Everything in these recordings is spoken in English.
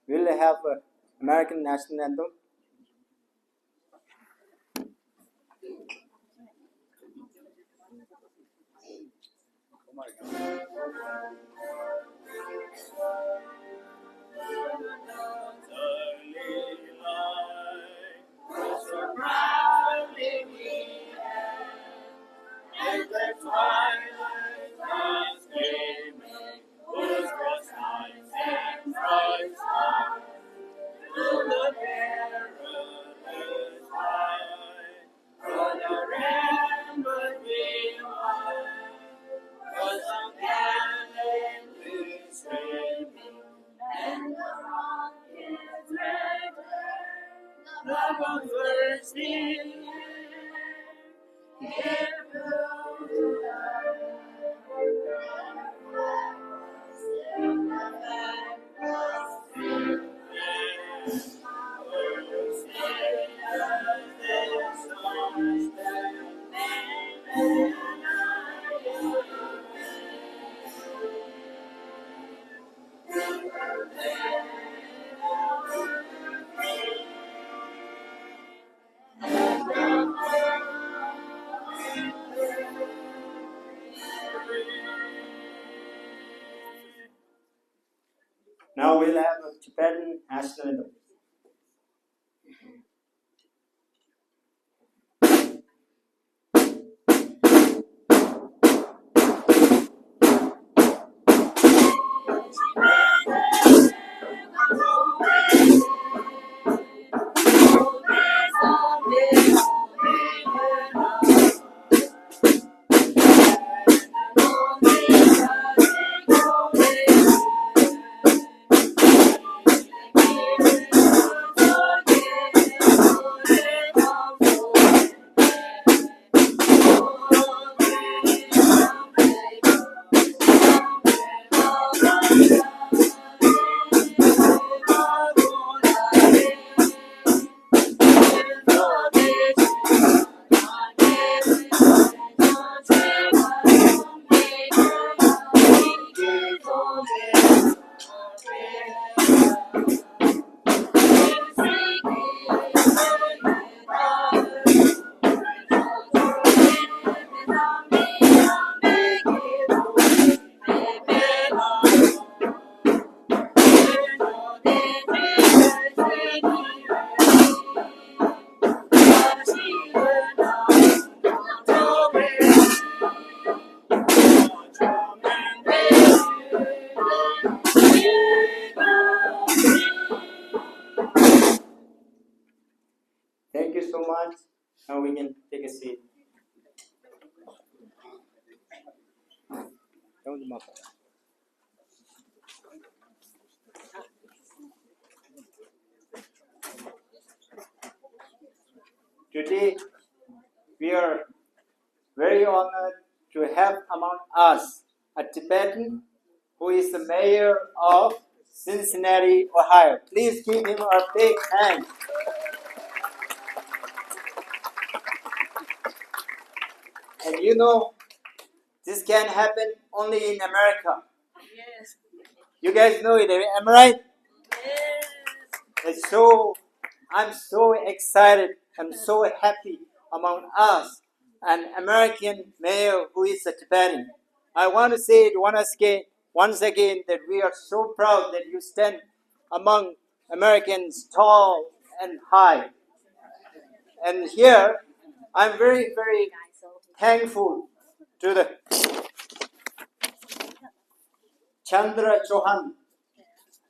Will they have American national anthem? Now we'll have a Tibetan national anthem. Thank you so much. Now we can take a seat. Today, we are very honored to have among us a Tibetan who is the mayor of Cincinnati, Ohio. Please give him a big hand. And you know, this can happen only in America. Yes. You guys know it, am I right? Yes. So, I'm so excited. I'm so happy among us, an American mayor who is a Tibetan. I want to say it once again that we are so proud that you stand among Americans tall and high. And here, I'm very, very thankful to the Chandra Chauhan,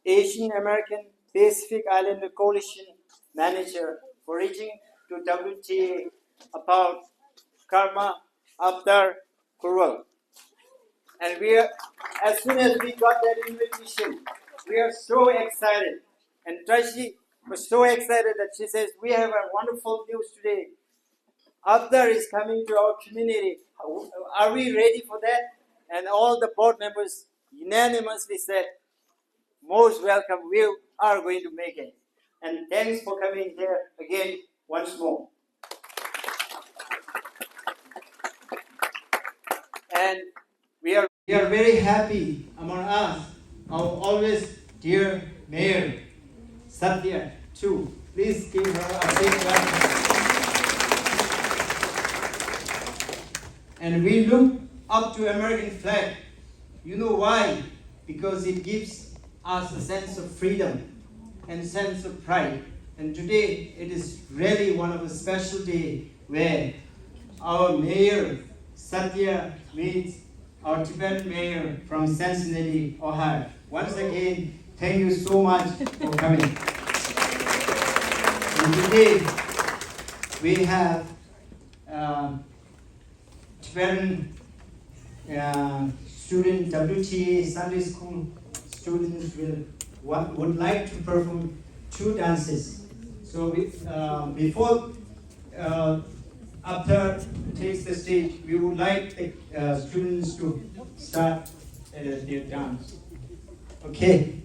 Asian American Pacific Islander Coalition Manager, for reaching to WTA about Karma Aftab Pureval. And as soon as we got that invitation, we are so excited. And Tracy was so excited that she says, we have a wonderful news today. Aftab is coming to our community. Are we ready for that? And all the board members unanimously said, most welcome, we are going to make it. And thanks for coming here again once more. And we are very happy among us, our always dear Mayor, Satya, too. Please give her a big welcome. And we look up to American flag. You know why? Because it gives us a sense of freedom and sense of pride. And today it is really one of a special day where our mayor, Satya, meets our Tibetan mayor from Cincinnati, Ohio. Once again, thank you so much for coming. And today we have Tibetan student WTA Sunday school students would like to perform two dances. So before Aftab takes the stage, we would like the students to start their dance. Okay.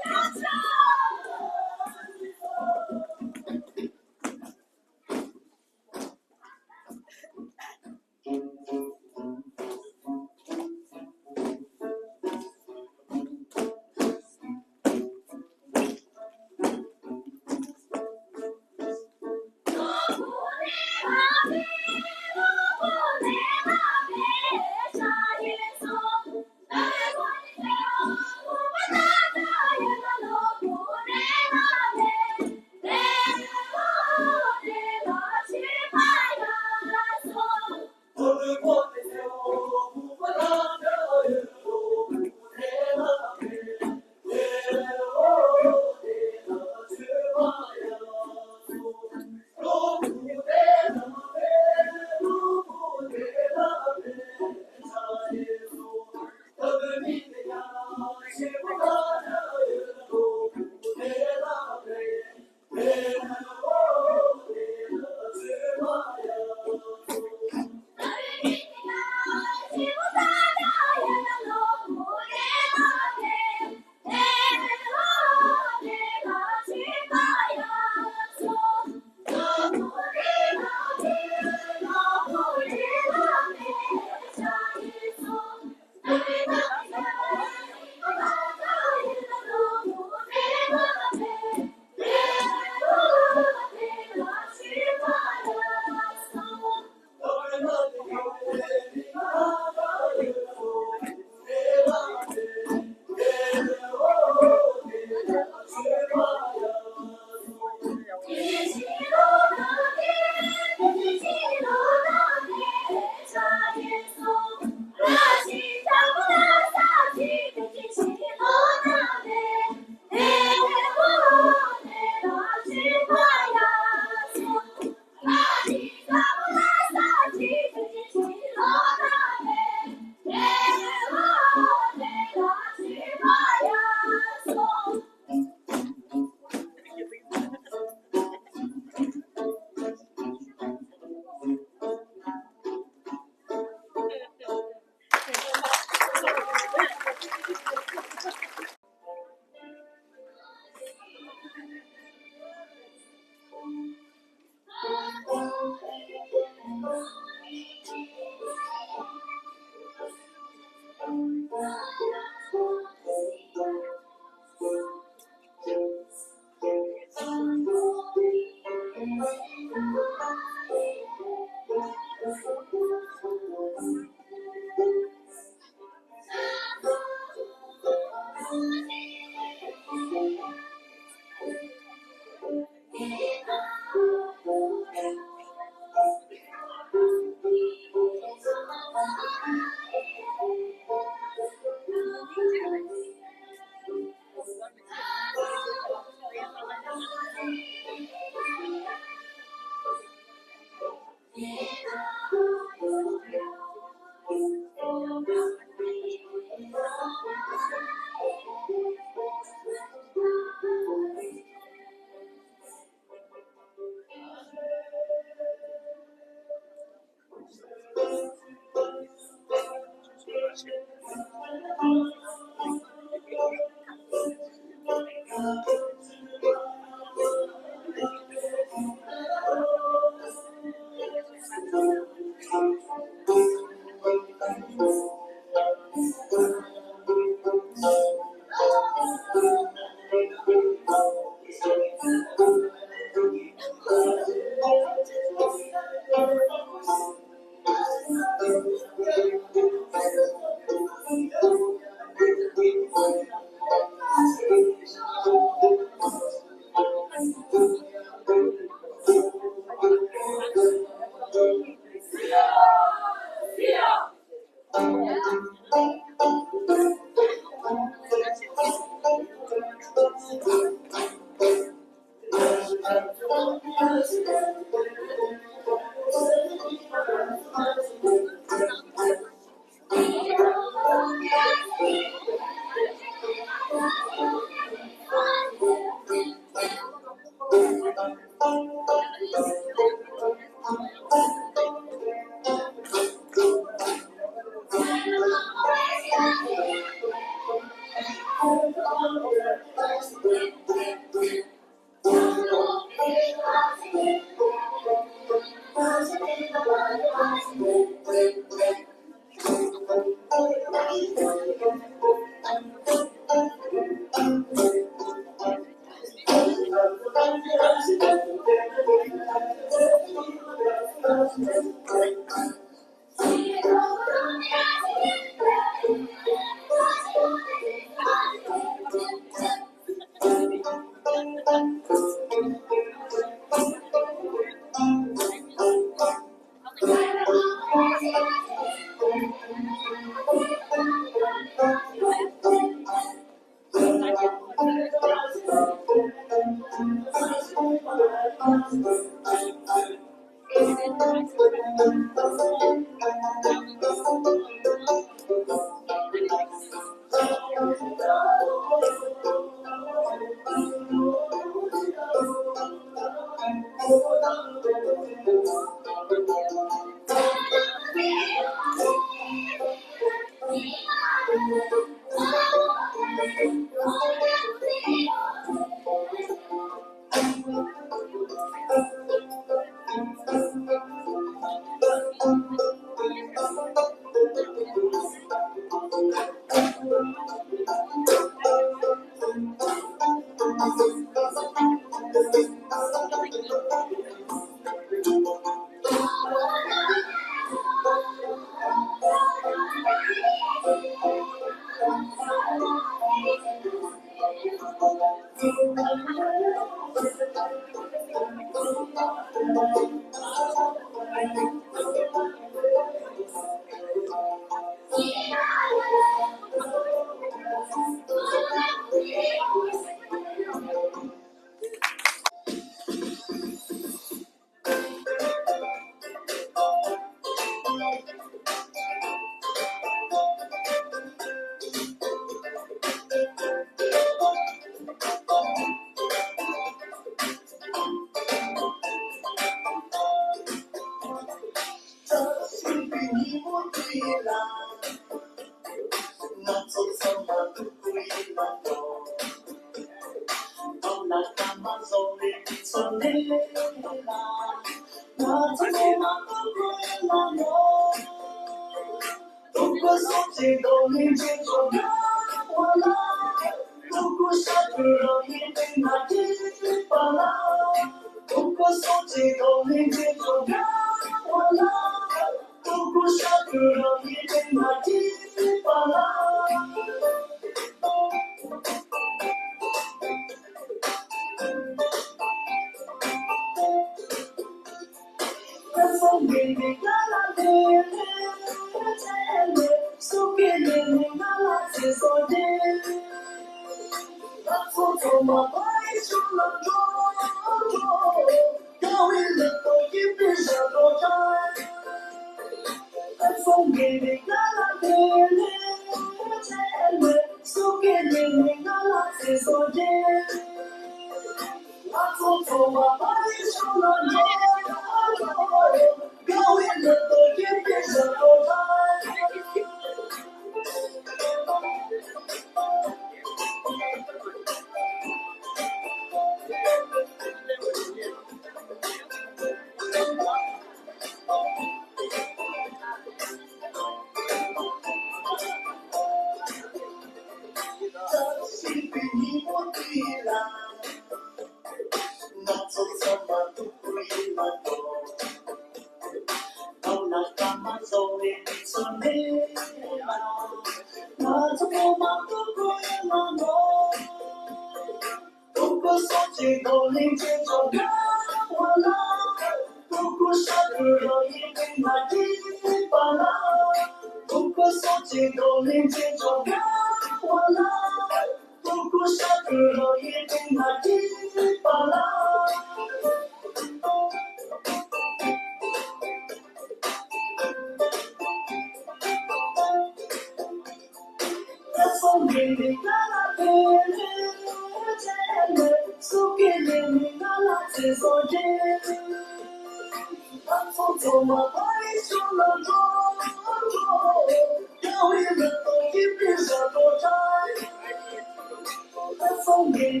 My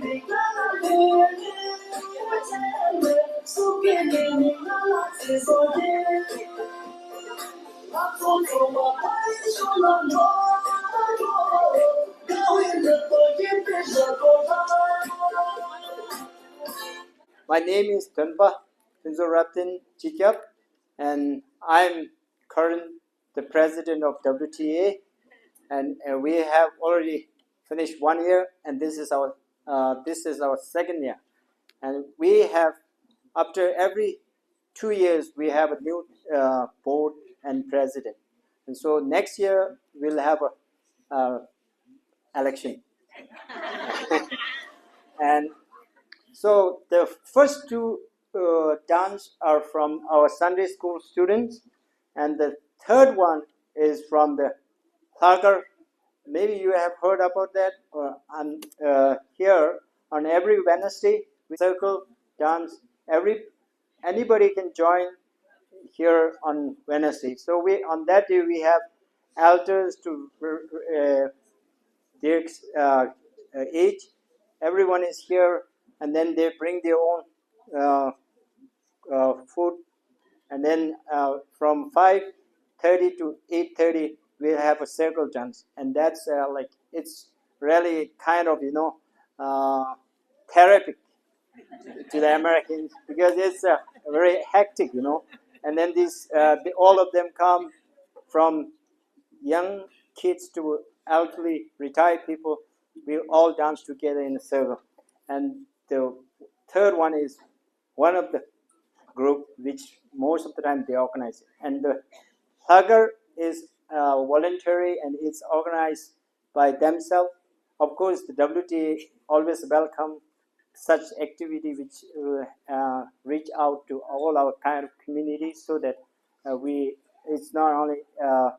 name is Tunpa Pinzoraptin Chikyap, and I'm current the president of WTA, and we have already finished 1 year, and this is our second year, and we have, after every 2 years we have a new board and president, and so next year we'll have a election. And so the first two dance are from our Sunday school students, and the third one is from the Thakur. Maybe you have heard about that. Here on every Wednesday we circle dance. Anybody can join here on Wednesday. So on that day we have altars to their age. Everyone is here, and then they bring their own food, and then from 5:30 to 8:30 we'll have a circle dance, and that's like it's really kind of therapy to the Americans, because it's very hectic, and then all of them come, from young kids to elderly retired people. We all dance together in a circle. And the third one is one of the group which most of the time they organize it. And the Hagar is voluntary, and it's organized by themselves. Of course, the WTA always welcome such activity which reach out to all our kind of communities, so that it's not only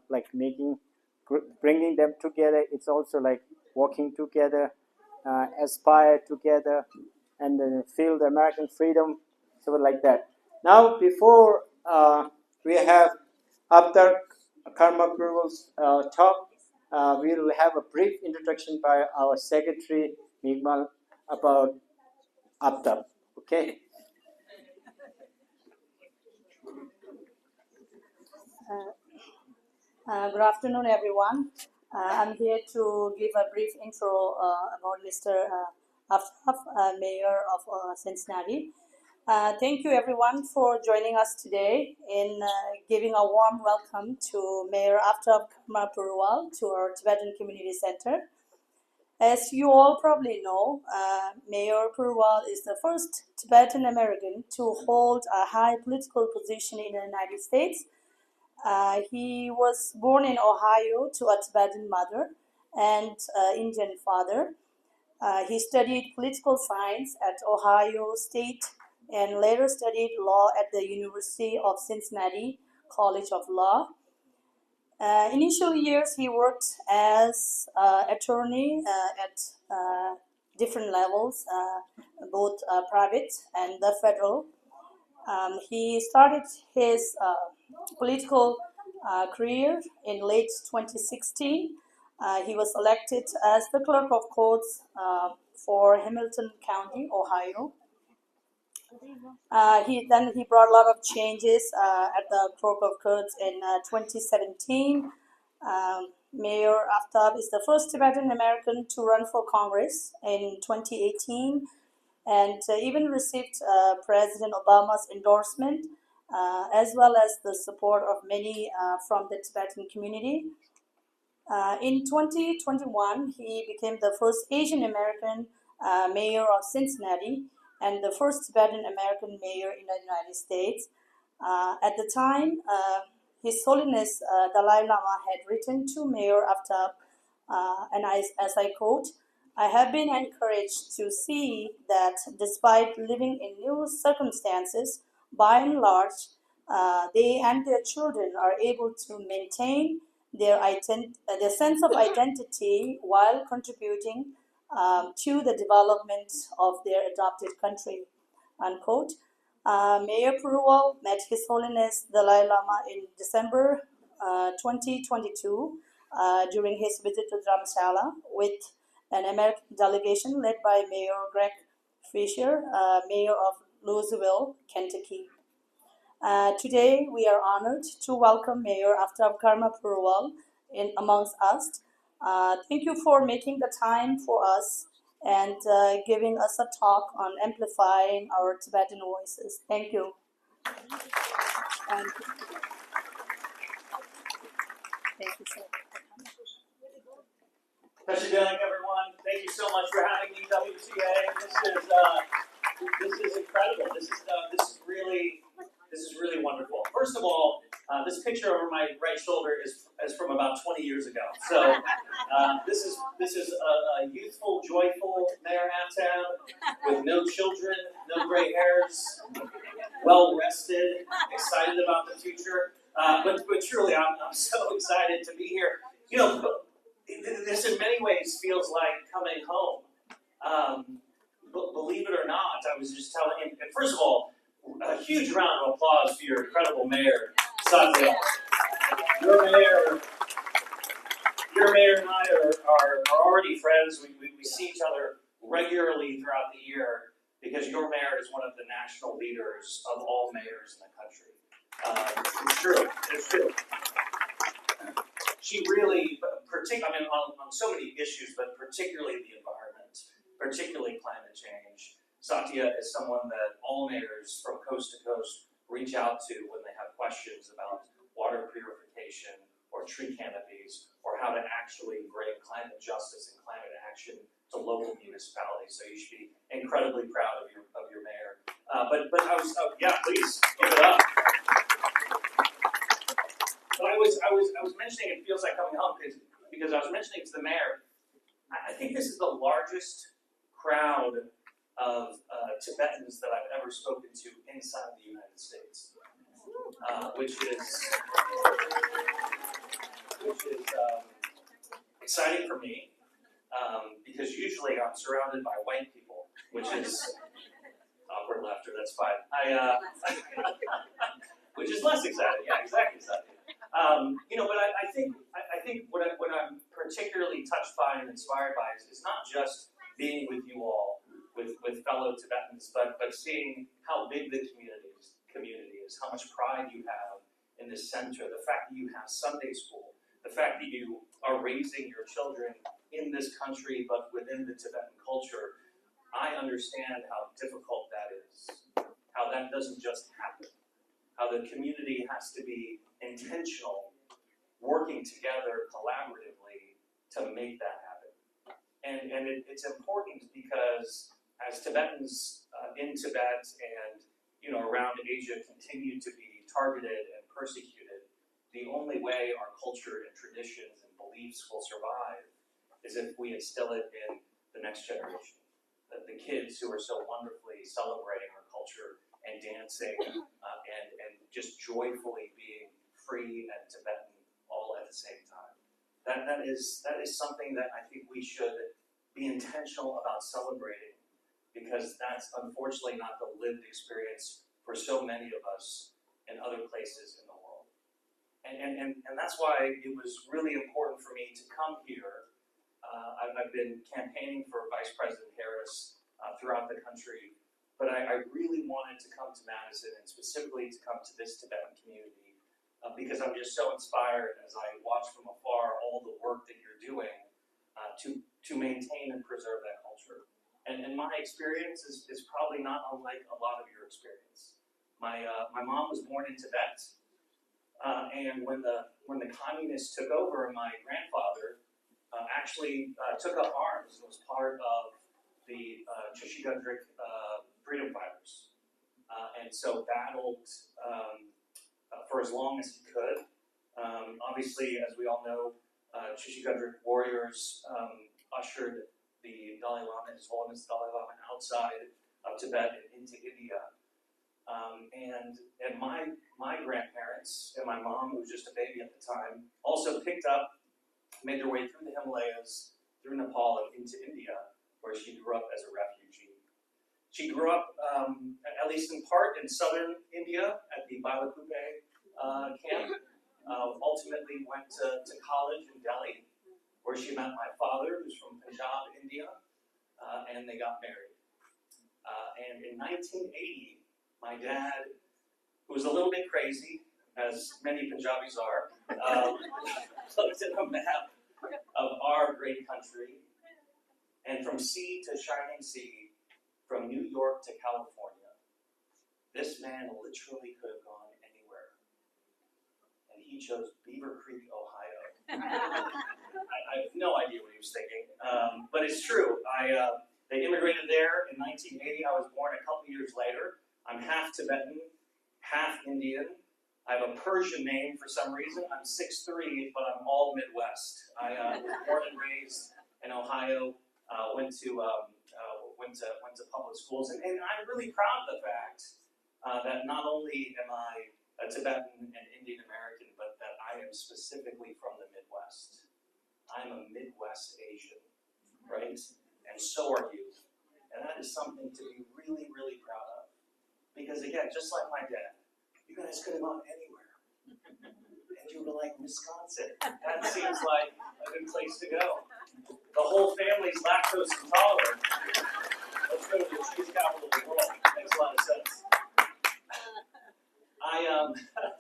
like bringing them together, it's also like working together, aspire together, and then feel the American freedom, so like that. Now, before we have Aftab Karma Pureval's talk, we will have a brief introduction by our secretary, Migmal, about Aftab. Okay. Good afternoon, everyone. I'm here to give a brief intro about Mr. Aftab, Mayor of Cincinnati. Thank you, everyone, for joining us today in giving a warm welcome to Mayor Aftab Karma Pureval to our Tibetan Community Center. As you all probably know, Mayor Pureval is the first Tibetan American to hold a high political position in the United States. He was born in Ohio to a Tibetan mother and Indian father. He studied political science at Ohio State and later studied law at the University of Cincinnati College of Law. Initial years, he worked as attorney at different levels, both private and the federal. He started his political career in late 2016. He was elected as the clerk of courts for Hamilton County, Ohio. He brought a lot of changes at the clerk of courts in 2017. Mayor Aftab is the first Tibetan American to run for Congress in 2018, and even received President Obama's endorsement, as well as the support of many from the Tibetan community. In 2021, he became the first Asian American mayor of Cincinnati and the first Tibetan American mayor in the United States. At the time, His Holiness Dalai Lama had written to Mayor Aftab, and as I quote, "I have been encouraged to see that despite living in new circumstances, by and large, they and their children are able to maintain their sense of identity while contributing to the development of their adopted country," unquote. Mayor Pureval met His Holiness Dalai Lama in December 2022 during his visit to Dharamshala with an American delegation led by Mayor Greg Fisher, Mayor of Louisville, Kentucky. Today, we are honored to welcome Mayor Aftab Karma Pureval amongst us. Thank you for making the time for us and giving us a talk on amplifying our Tibetan voices. Thank you. Thank you. Thank you, sir. Tashidanik, everyone. Thank you so much for having me, WTA. This is incredible. This is really wonderful. First of all, this picture over my right shoulder is from about 20 years ago. So this is a youthful, joyful Mayor Aftab with no children, no gray hairs, well rested, excited about the future. But truly, I'm so excited to be here. You know, this in many ways feels like coming home. Believe it or not, I was just telling him, and first of all, a huge round of applause for your incredible mayor, Satya. Your mayor and I are already friends. We see each other regularly throughout the year because your mayor is one of the national leaders of all mayors in the country. It's true. It's true. She really, on so many issues, but particularly the environment, particularly climate change. Satya is someone that all mayors from coast to coast reach out to when they have questions about water purification or tree canopies or how to actually bring climate justice and climate action to local municipalities. So you should be incredibly proud of your mayor. But I was please give it up. So I was mentioning it feels like coming home because I was mentioning to the mayor, I think this is the largest crowd of Tibetans that I've ever spoken to inside the United States, which is exciting for me because usually I'm surrounded by white people, which is awkward laughter. That's fine. Which is less exciting. Yeah, exactly. But I think what I'm particularly touched by and inspired by is not just being with you all, with fellow Tibetans, but seeing how big the community is, how much pride you have in this center, the fact that you have Sunday school, the fact that you are raising your children in this country but within the Tibetan culture. I understand how difficult that is, how that doesn't just happen, how the community has to be intentional, working together collaboratively to make that happen. And it's important because as Tibetans in Tibet and around Asia continue to be targeted and persecuted, the only way our culture and traditions and beliefs will survive is if we instill it in the next generation. The kids who are so wonderfully celebrating our culture and dancing and just joyfully being free and Tibetan all at the same time. That is something that I think we should be intentional about celebrating, because that's unfortunately not the lived experience for so many of us in other places in the world. And that's why it was really important for me to come here. I've been campaigning for Vice President Harris throughout the country, but I really wanted to come to Madison and specifically to come to this Tibetan community because I'm just so inspired as I watch from afar all the work that you're doing to maintain and preserve that culture. And my experience is probably not unlike a lot of your experience. My mom was born in Tibet, and when the communists took over, my grandfather actually took up arms and was part of the Chishigundrik freedom fighters, and so battled for as long as he could. Obviously, as we all know, Chishigundrik warriors ushered the Dalai Lama, His Holiness Dalai Lama, outside of Tibet and into India. And my grandparents and my mom, who was just a baby at the time, also made their way through the Himalayas, through Nepal, and into India, where she grew up as a refugee. She grew up, at least in part, in southern India at the Beavercreek camp. Ultimately went to college in Delhi, where she met my father, who's from Punjab, India, and they got married. And in 1980, my dad, who was a little bit crazy, as many Punjabis are, looked at a map of our great country, and from sea to shining sea, from New York to California, this man literally could have gone anywhere. And he chose Beavercreek, Ohio. I have no idea what he was thinking, but it's true. They immigrated there in 1980. I was born a couple years later. I'm half Tibetan, half Indian. I have a Persian name for some reason. I'm 6'3", but I'm all Midwest. I was born and raised in Ohio. Went to public schools, and I'm really proud of the fact that not only am I a Tibetan and Indian American, but that I am specifically from the Midwest. I'm a Midwest Asian, right? And so are you. And that is something to be really, really proud of. Because again, just like my dad, you guys could have gone anywhere. And you were like, Wisconsin. That seems like a good place to go. The whole family's lactose intolerant. Let's go to the cheese capital of the world. Makes a lot of sense.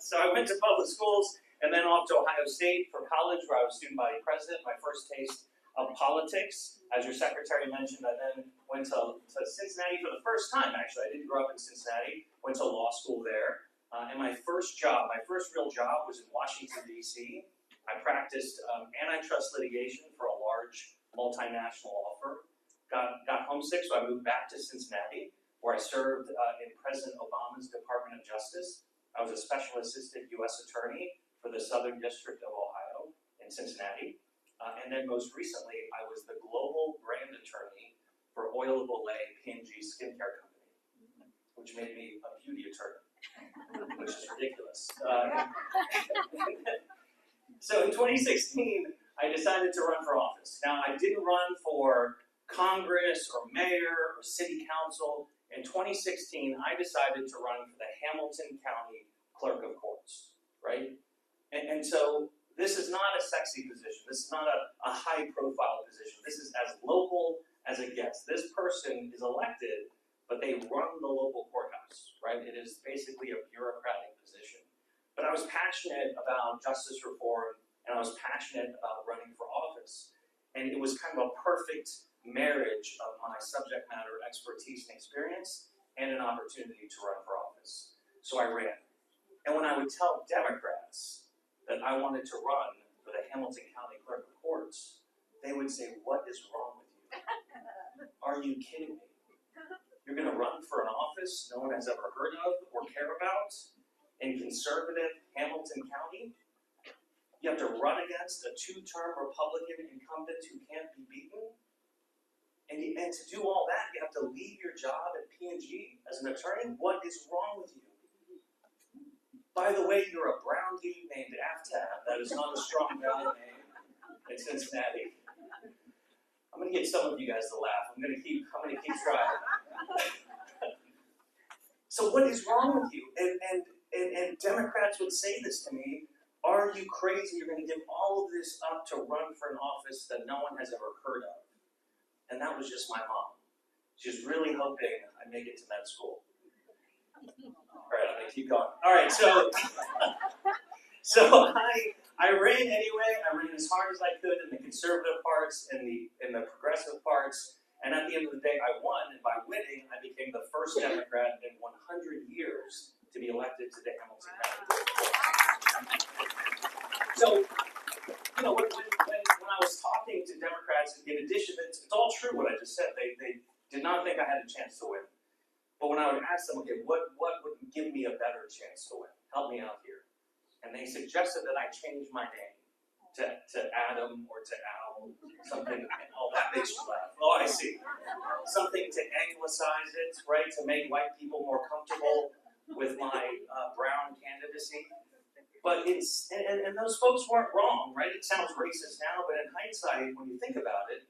So I went to public schools and then off to Ohio State for college, where I was student body president. My first taste of politics. As your secretary mentioned, I then went to Cincinnati for the first time, actually. I didn't grow up in Cincinnati. Went to law school there. And my first real job was in Washington, D.C. I practiced antitrust litigation for a large multinational law firm. Got homesick, so I moved back to Cincinnati, where I served in President Obama's Department of Justice. I was a special assistant U.S. attorney for the Southern District of Ohio in Cincinnati. And then most recently, I was the global brand attorney for Oil of Olay P&G skincare company, which made me a beauty attorney, which is ridiculous. So in 2016, I decided to run for office. Now, I didn't run for Congress or mayor or city council. In 2016, I decided to run for the Hamilton County Clerk of Courts, right? And so this is not a sexy position. This is not a high-profile position. This is as local as it gets. This person is elected, but they run the local courthouse, right? It is basically a bureaucratic position. But I was passionate about justice reform, and I was passionate about running for office. And it was kind of a perfect marriage of my subject matter expertise and experience and an opportunity to run for office. So I ran. And when I would tell Democrats that I wanted to run for the Hamilton County Clerk of Courts, they would say, "What is wrong with you? Are you kidding me? You're going to run for an office no one has ever heard of or care about in conservative Hamilton County? You have to run against a two-term Republican incumbent who can't be beaten? And to do all that, you have to leave your job at P&G as an attorney? What is wrong with you? By the way, you're a brown dude named Aftab. That is not a strong valid name in Cincinnati. I'm going to get some of you guys to laugh. I'm going to keep trying. So what is wrong with you? And Democrats would say this to me: "Are you crazy? You're going to give all of this up to run for an office that no one has ever heard of?" And that was just my mom. She was really hoping I'd make it to med school. All right, I'm going to keep going. All right, so I ran anyway. I ran as hard as I could in the conservative parts and in the progressive parts. And at the end of the day, I won. And by winning, I became the first Democrat in 100 years to be elected to the Hamilton County. So, you know, when I was talking to Democrats, in addition, it's all true what I just said. They did not think I had a chance to win. But when I would ask them, okay, what would give me a better chance to win? Help me out here. And they suggested that I change my name to Adam or to Al, something. Oh, that makes you laugh. Oh, I see. Something to anglicize it, right? To make white people more comfortable with my brown candidacy. But and those folks weren't wrong, right? It sounds racist now, but in hindsight, when you think about it,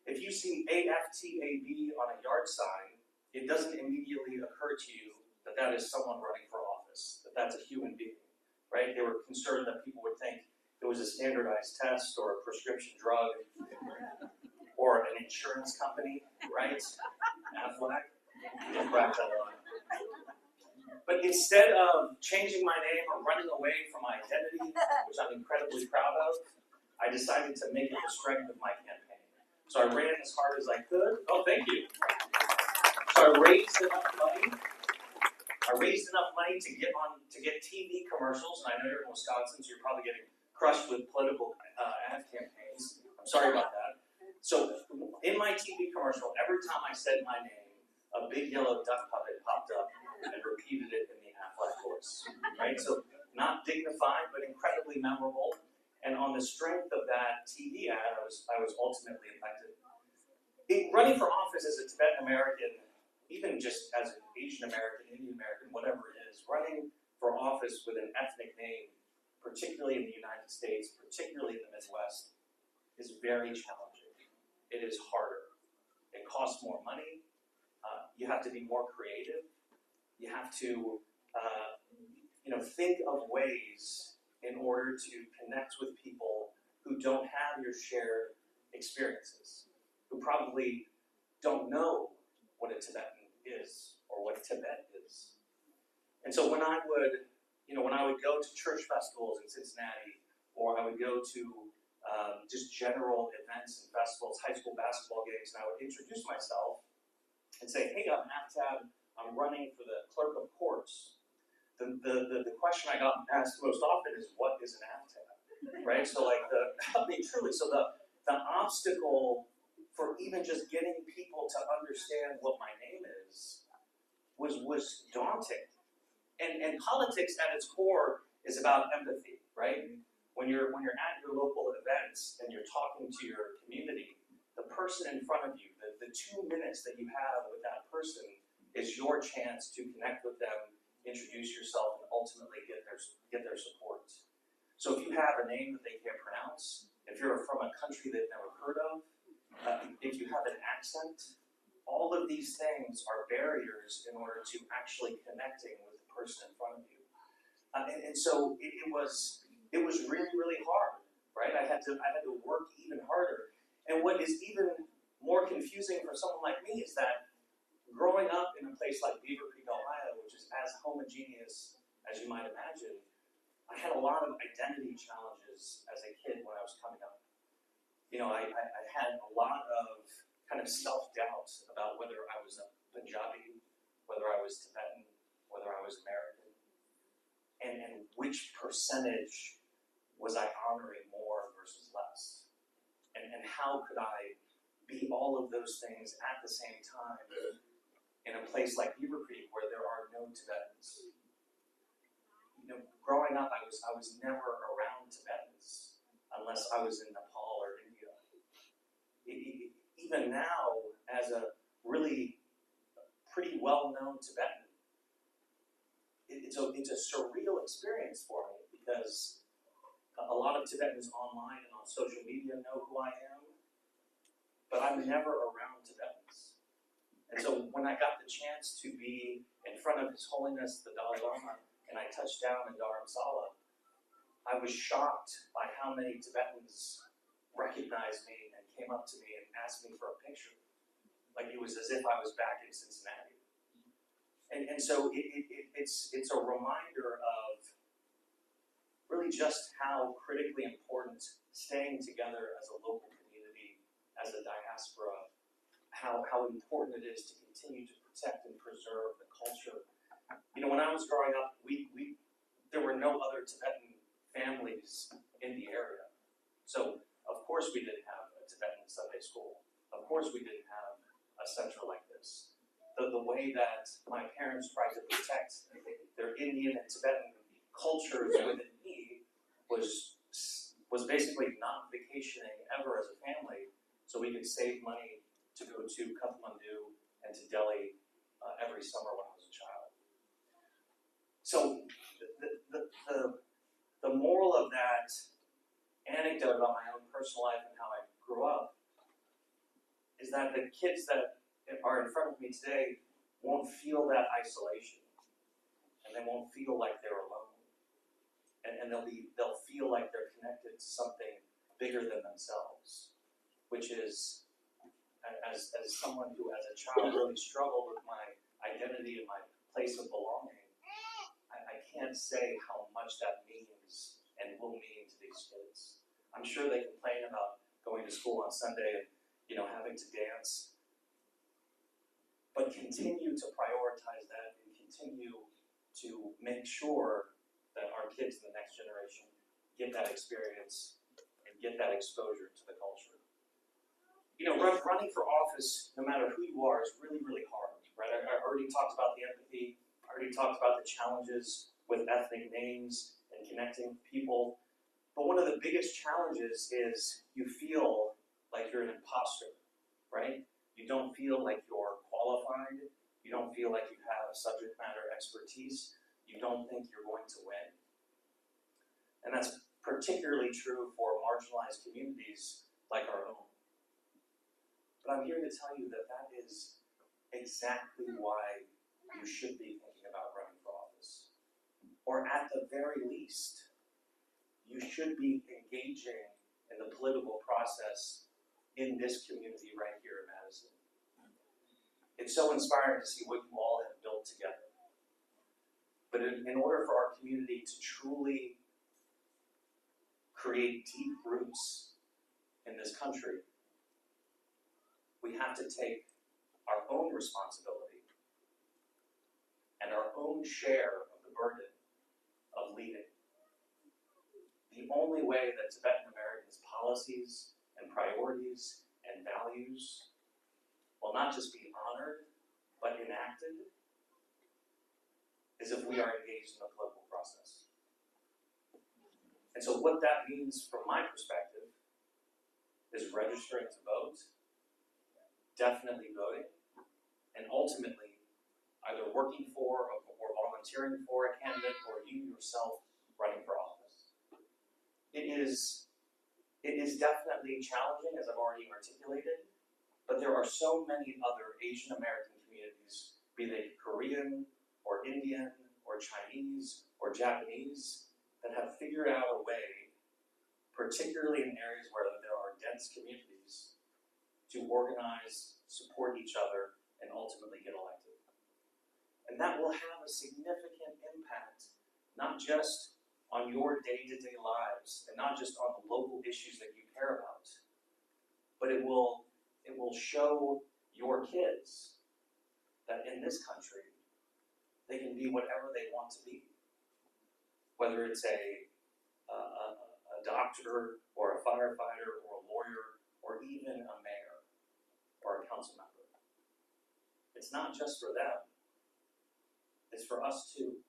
if you see AFTAB on a yard sign, it doesn't immediately occur to you that that is someone running for office, that that's a human being, right? They were concerned that people would think it was a standardized test or a prescription drug or an insurance company, right? Aflac, just cracked that line. But instead of changing my name or running away from my identity, which I'm incredibly proud of, I decided to make it the strength of my campaign. So I ran as hard as I could. Oh, thank you. So I raised enough money. To get TV commercials, and I know you're in Wisconsin, so you're probably getting crushed with political ad campaigns. I'm sorry about that. So in my TV commercial, every time I said my name, a big yellow duck puppet popped up and repeated it in the Aflac voice. Right? So not dignified, but incredibly memorable. And on the strength of that TV ad, I was ultimately elected. Running for office as a Tibetan American, even just as an Asian American, Indian American, whatever it is, running for office with an ethnic name, particularly in the United States, particularly in the Midwest, is very challenging. It is harder. It costs more money. You have to be more creative. You have to, think of ways in order to connect with people who don't have your shared experiences, who probably don't know what a Tibetan is or what Tibet is. And so when I would go to church festivals in Cincinnati, or I would go to just general events and festivals, high school basketball games, and I would introduce myself and say, hey, I'm Aftab, I'm running for the clerk of courts. The question I got asked most often is, what is an Aftab? Right? So truly, so the obstacle for even just getting people to understand what my name is was daunting. And politics at its core is about empathy, right? When you're at your local events and you're talking to your community, the person in front of you, the 2 minutes that you have with that person is your chance to connect with them, introduce yourself, and ultimately get their support. So if you have a name that they can't pronounce, if you're from a country they've never heard of, if you have an accent, all of these things are barriers in order to actually connecting with the person in front of you. And so it was really, really hard, right? I had to work even harder. And what is even more confusing for someone like me is that growing up in a place like Beavercreek, Ohio, which is as homogeneous as you might imagine, I had a lot of identity challenges as a kid when I was coming up. I had a lot of kind of self-doubt about whether I was a Punjabi, whether I was Tibetan, whether I was American, and which percentage was I honoring more versus less. And how could I be all of those things at the same time in a place like Beavercreek where there are no Tibetans? Growing up, I was never around Tibetans unless I was in Nepal or India. Even now, as a really pretty well-known Tibetan, it's a surreal experience for me because a lot of Tibetans online and on social media know who I am, but I'm never around Tibetans. And so when I got the chance to be in front of His Holiness the Dalai Lama and I touched down in Dharamsala, I was shocked by how many Tibetans recognized me and came up to me and asked me for a picture. Like it was as if I was back in Cincinnati. And so it's a reminder of really just how critically important staying together as a local community, as a diaspora, how important it is to continue to protect and preserve the culture. When I was growing up, there were no other Tibetan families in the area. So of course we didn't have a Tibetan Sunday school. Of course we didn't have a center like this. The way that my parents tried to protect their Indian and Tibetan cultures within me was basically not vacationing ever as a family, so we could save money to go to Kathmandu and to Delhi every summer when I was a child. So the moral of that anecdote about my own personal life and how I grew up is that the kids that are in front of me today won't feel that isolation, and they won't feel like they're alone. and they'll feel like they're connected to something bigger than themselves, which is, as someone who as a child really struggled with my identity and my place of belonging, I can't say how much that means and will mean to these kids. I'm sure they complain about going to school on Sunday and having to dance, but continue to prioritize that and continue to make sure that our kids in the next generation get that experience and get that exposure to the culture. Running for office, no matter who you are, is really, really hard, right? I already talked about the empathy. I already talked about the challenges with ethnic names and connecting people. But one of the biggest challenges is you feel like you're an imposter, right? You don't feel like you're qualified. You don't feel like you have subject matter expertise. You don't think you're going to win. And that's particularly true for marginalized communities like our own. But I'm here to tell you that that is exactly why you should be thinking about running for office. Or at the very least, you should be engaging in the political process in this community right here in Madison. It's so inspiring to see what you all have built together. But in order for our community to truly create deep roots in this country, we have to take our own responsibility and our own share of the burden of leading. The only way that Tibetan Americans' policies and priorities and values will not just be honored, but enacted, is if we are engaged in the political process. And so what that means from my perspective is registering to vote, definitely voting, and ultimately either working for or volunteering for a candidate or you yourself running for office. It is definitely challenging, as I've already articulated, but there are so many other Asian American communities, be they Korean or Indian or Chinese or Japanese, that have figured out a way, particularly in areas where there are dense communities, to organize, support each other, and ultimately get elected. And that will have a significant impact, not just on your day-to-day lives, and not just on the local issues that you care about, but it will show your kids that in this country, they can be whatever they want to be. Whether it's a doctor, or a firefighter, or a lawyer, or even a mayor, or a council member. It's not just for them. It's for us too.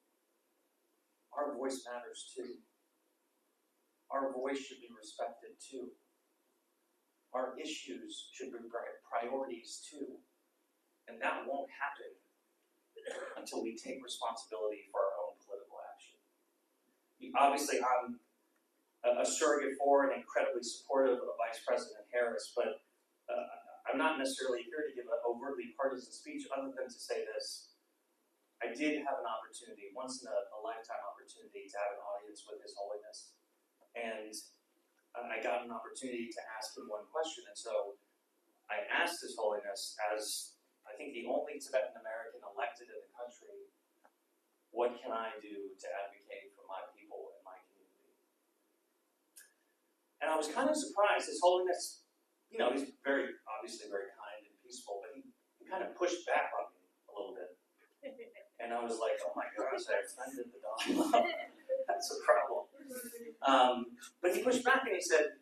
Our voice matters too. Our voice should be respected too. Our issues should be priorities too. And that won't happen until we take responsibility for our own political action. Obviously, I'm a surrogate for and incredibly supportive of Vice President Harris, but I'm not necessarily here to give an overtly partisan speech other than to say this. I did have an opportunity, once in a lifetime opportunity, to have an audience with His Holiness. And I got an opportunity to ask him one question. And so I asked His Holiness, as I think the only Tibetan American elected in the country, what can I do to advocate for my people and my community? And I was kind of surprised. His Holiness, he's obviously very kind and peaceful, but he kind of pushed back on me a little bit. And I was like, oh my gosh, I offended the dog. That's a problem. But he pushed back and he said,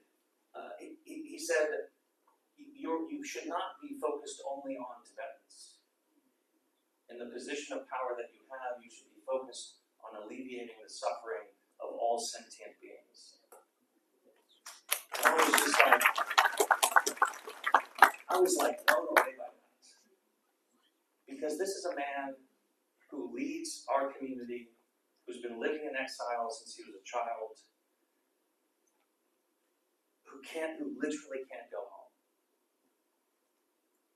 you should not be focused only on Tibetans. In the position of power that you have, you should be focused on alleviating the suffering of all sentient beings. And I was blown away by that. Because this is a man who leads our community, who's been living in exile since he was a child, who literally can't go home.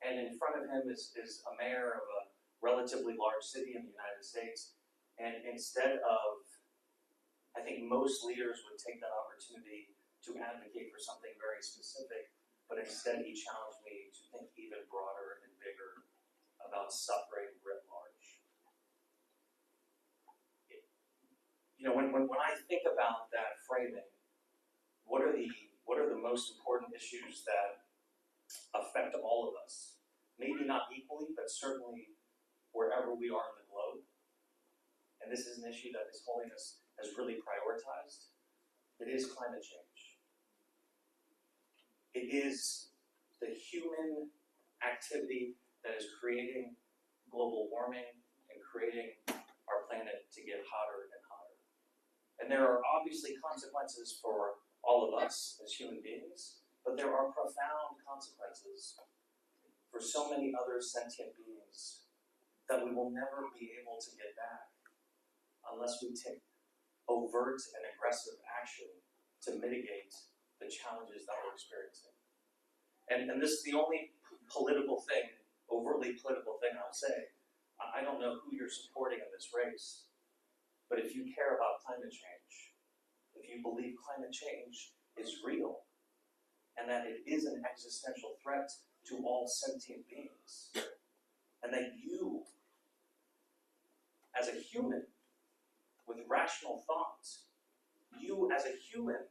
And in front of him is a mayor of a relatively large city in the United States, and instead of I think most leaders would take that opportunity to advocate for something very specific, but instead he challenged me to think even broader and bigger about suffering writ large. When I think about that framing, what are the most important issues that affect all of us? Maybe not equally, but certainly wherever we are in the globe. And this is an issue that His Holiness has really prioritized. It is climate change. It is the human activity that is creating global warming and creating our planet to get hotter and hotter. And there are obviously consequences for all of us as human beings, but there are profound consequences for so many other sentient beings that we will never be able to get back unless we take overt and aggressive action to mitigate the challenges that we're experiencing. And this is the only overtly political thing I'll say. I don't know who you're supporting in this race, but if you care about climate change, if you believe climate change is real, and that it is an existential threat to all sentient beings, and that you, as a human with rational thoughts, you as a human,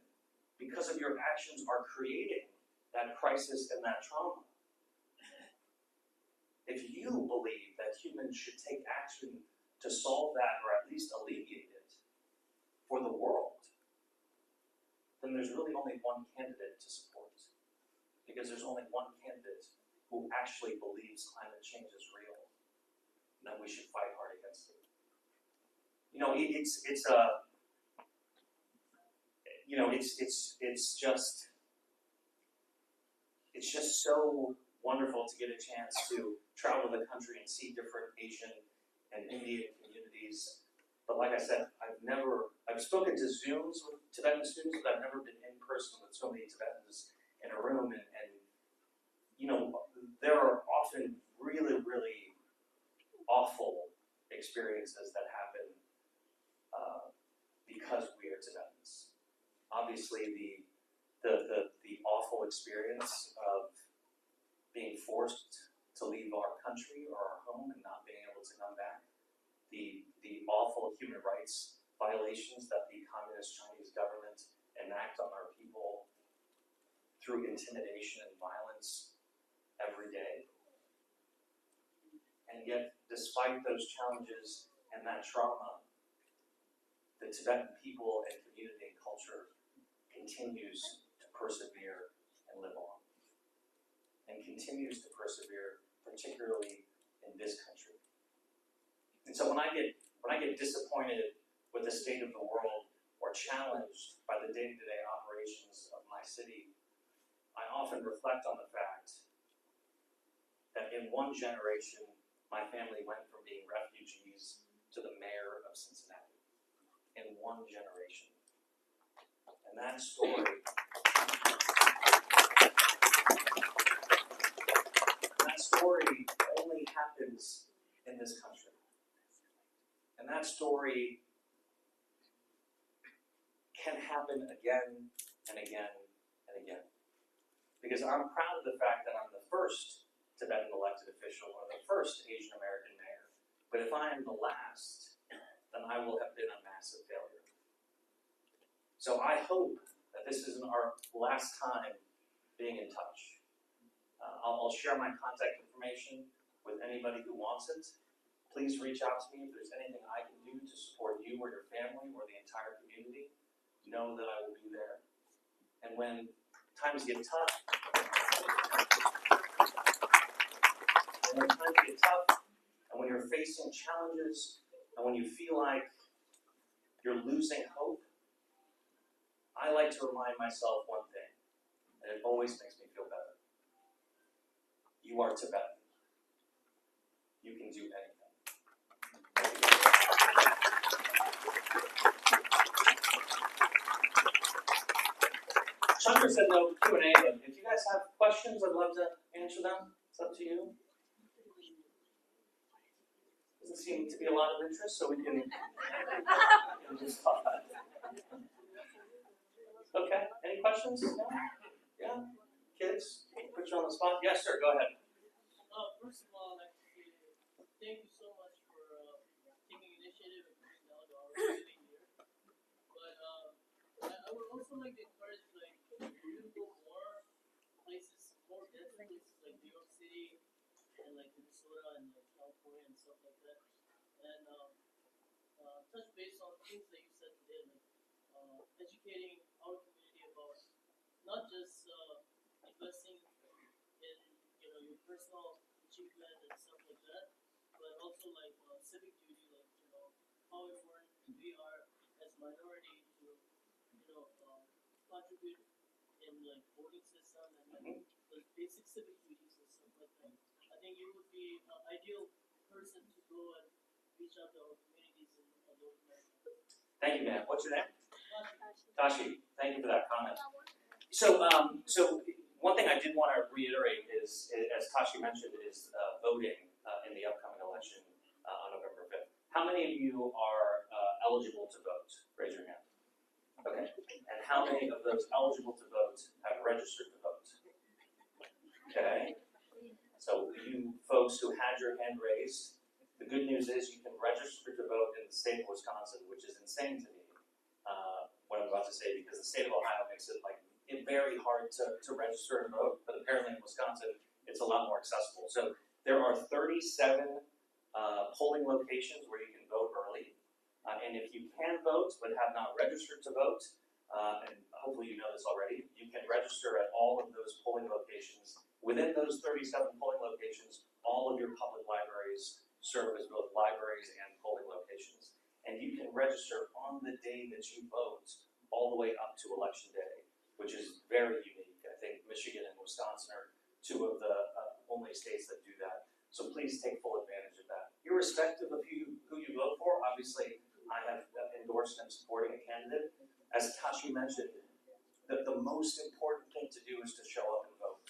because of your actions, are creating that crisis and that trauma. If you believe that humans should take action to solve that, or at least alleviate it for the world, then there's really only one candidate to support. Because there's only one candidate who actually believes climate change is real, and that we should fight hard against it. It's just so wonderful to get a chance to travel the country and see different Asian and Indian communities. But like I said, I've spoken to Zooms with Tibetan students, but I've never been in person with so many Tibetans in a room. And there are often really, really awful experiences that happen because we are Tibetans. Obviously, the awful experience of being forced to leave our country or our home and not being able to come back, the awful human rights violations that the communist Chinese government enact on our people through intimidation and violence every day. And yet, despite those challenges and that trauma, the Tibetan people and community and culture continues to persevere and live on. And continues to persevere, particularly in this country. And so when I get disappointed with the state of the world or challenged by the day-to-day operations of my city, I often reflect on the fact that in one generation, my family went from being refugees to the mayor of Cincinnati. In one generation. And that story only happens in this country. And that story can happen again and again and again. Because I'm proud of the fact that I'm the first Tibetan elected official or the first Asian American mayor. But if I am the last, then I will have been a massive failure. So I hope that this isn't our last time being in touch. I'll share my contact information with anybody who wants it. Please reach out to me if there's anything I can do to support you or your family or the entire community. Know that I will be there. And when times get tough, and when you're facing challenges, and when you feel like you're losing hope, I like to remind myself one thing, and it always makes me feel better. You are Tibetan. You can do anything. Chandra said no Q&A, but if you guys have questions, I'd love to answer them. It's up to you. Doesn't seem to be a lot of interest, so we can just talk about it. Okay, any questions? Yeah? Kids? Put you on the spot? Yes, sir, go ahead. First of all, I'd like to say thank you so much for taking initiative and coming down to our city here. But I would also like to encourage you to go more places, more dense places like New York City and like Minnesota and like California and stuff like that. And touch base on things that you said today, like educating our community about not just investing in your personal achievement and stuff like that, but also like civic duty, like how important we are as minority to contribute in like voting system and like the basic civic duties and stuff like that. I think you would be an ideal person to go and reach out to our communities in those areas. Thank you, man. What's your name? Tashi. Thank you for that comment. So one thing I did want to reiterate is, as Tashi mentioned, is voting in the upcoming election on November 5th. How many of you are eligible to vote? Raise your hand. Okay. And how many of those eligible to vote have registered to vote? Okay. So you folks who had your hand raised, the good news is you can register to vote in the state of Wisconsin, which is insane to me, what I'm about to say, because the state of Ohio makes it very hard to register and vote, but apparently in Wisconsin, it's a lot more accessible. So there are 37 polling locations where you can vote early. And if you can vote but have not registered to vote, and hopefully you know this already, you can register at all of those polling locations. Within those 37 polling locations, all of your public libraries serve as both libraries and polling locations. And you can register on the day that you vote all the way up to Election Day, which is very unique. I think Michigan and Wisconsin are two of the only states that do that. So please take full advantage of that. Irrespective of who you vote for, obviously I have endorsed and supporting a candidate. As Tashi mentioned, the most important thing to do is to show up and vote.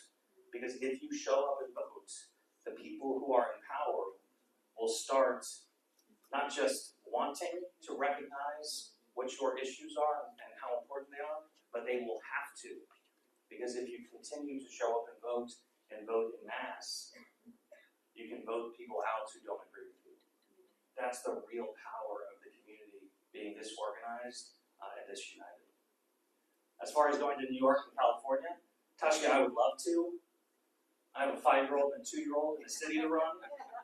Because if you show up and vote, the people who are in power will start not just wanting to recognize what your issues are and how important they are, but they will have to. Because if you continue to show up and vote in mass, you can vote people out who don't agree with you. That's the real power of the community being this organized and this united. As far as going to New York and California, Tashi, I would love to. I have a 5-year-old and a 2-year-old in the city to run,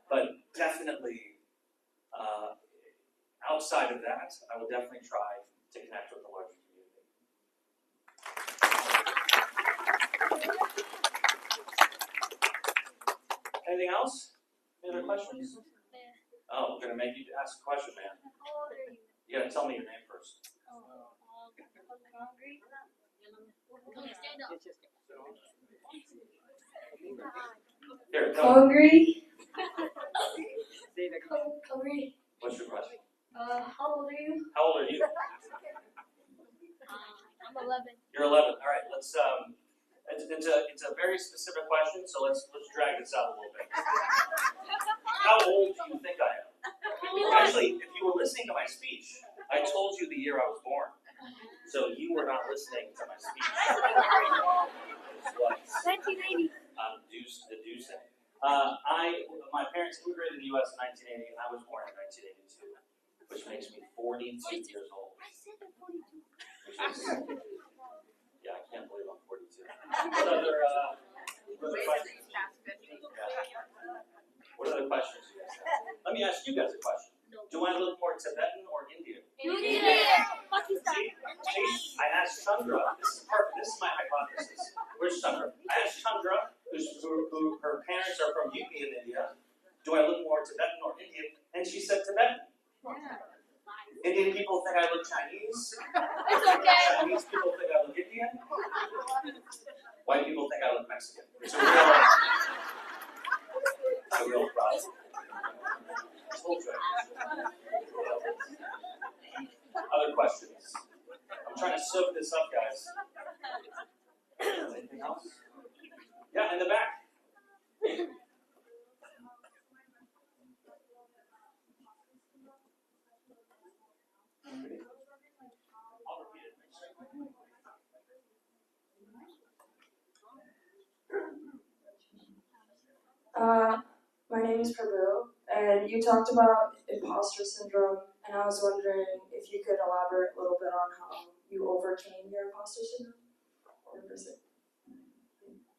but definitely outside of that, I will definitely try to connect with the larger community. Anything else? Any other questions? Oh, we're going to make you ask a question, man. How old are you? You got to tell me your name first. Hungry? Stand up. Here, go. Hungry? Hungry. What's your question? How old are you? How old are you? I'm 11. You're 11. All right. Let's it's a very specific question, so let's drag this out a little bit. How old do you think I am? Actually, if you were listening to my speech, I told you the year I was born. So you were not listening to my speech. 1980. Deducing. My parents immigrated to the U.S. in 1980, and I was born in 1982, which makes me 42 years old. I said I'm 42. Which is, yeah, I can't believe I'm 42. What other questions? What other questions do you guys have? Let me ask you guys a question. Do I look more Tibetan or Indian? See, I asked Chandra. This is perfect. This is my hypothesis. Where's Chandra? I asked Chandra, who her parents are from UP in India. Do I look more Tibetan or Indian? And she said Tibetan. Indian people think I look Chinese. It's okay. Chinese people think I look Indian. White people think I look Mexican. It's a real problem. Other questions? I'm trying to soak this up, guys. Anything else? Yeah, in the back. My name is Prabhu, and you talked about imposter syndrome, and I was wondering if you could elaborate a little bit on how you overcame your imposter syndrome, or is it?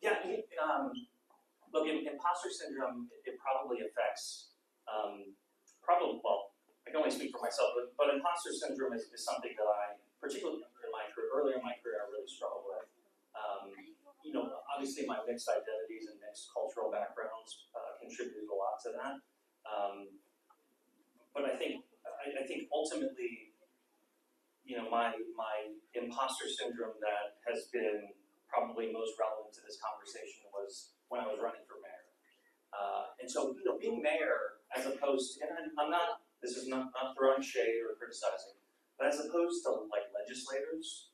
Yeah, look, imposter syndrome, it probably affects, well, I can only speak for myself, but imposter syndrome is something that I, particularly in my career, earlier in my career, I really struggled with. Obviously my mixed identities and mixed cultural backgrounds contributed a lot to that. But I think ultimately, my imposter syndrome that has been probably most relevant to this conversation was when I was running for mayor. And so, being mayor, as opposed to, and this is not throwing shade or criticizing, but as opposed to like legislators,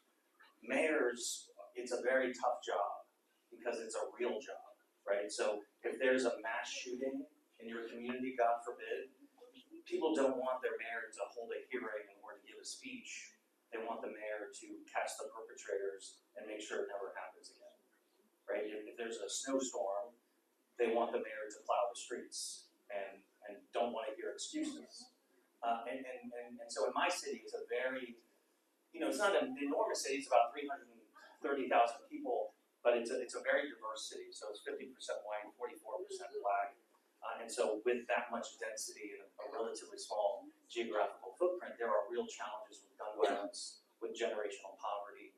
mayors, it's a very tough job because it's a real job, right? So if there's a mass shooting in your community, God forbid, people don't want their mayor to hold a hearing or to give a speech. They want the mayor to catch the perpetrators and make sure it never happens again, right? If there's a snowstorm, they want the mayor to plow the streets and don't want to hear excuses. And so in my city, it's a very, it's not an enormous city, it's about 330,000 people, but it's a very diverse city. So it's 50% white, 44% black. And so with that much density and a relatively small geographical footprint, there are real challenges with gun violence, with generational poverty,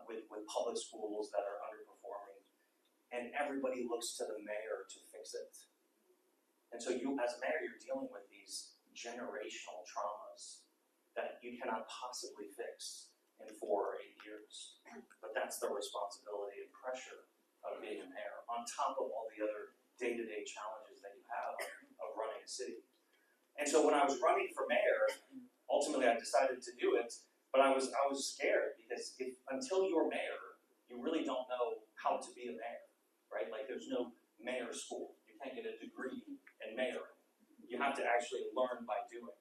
with public schools that are underperforming. And everybody looks to the mayor to fix it. And so you, as a mayor, you're dealing with these generational traumas that you cannot possibly fix in 4 or 8 years. But that's the responsibility and pressure of being a mayor, on top of all the other day-to-day challenges that you have of running a city. And so when I was running for mayor, ultimately I decided to do it, but I was scared because until you're mayor, you really don't know how to be a mayor, right? Like there's no mayor school. You can't get a degree in mayoring. You have to actually learn by doing.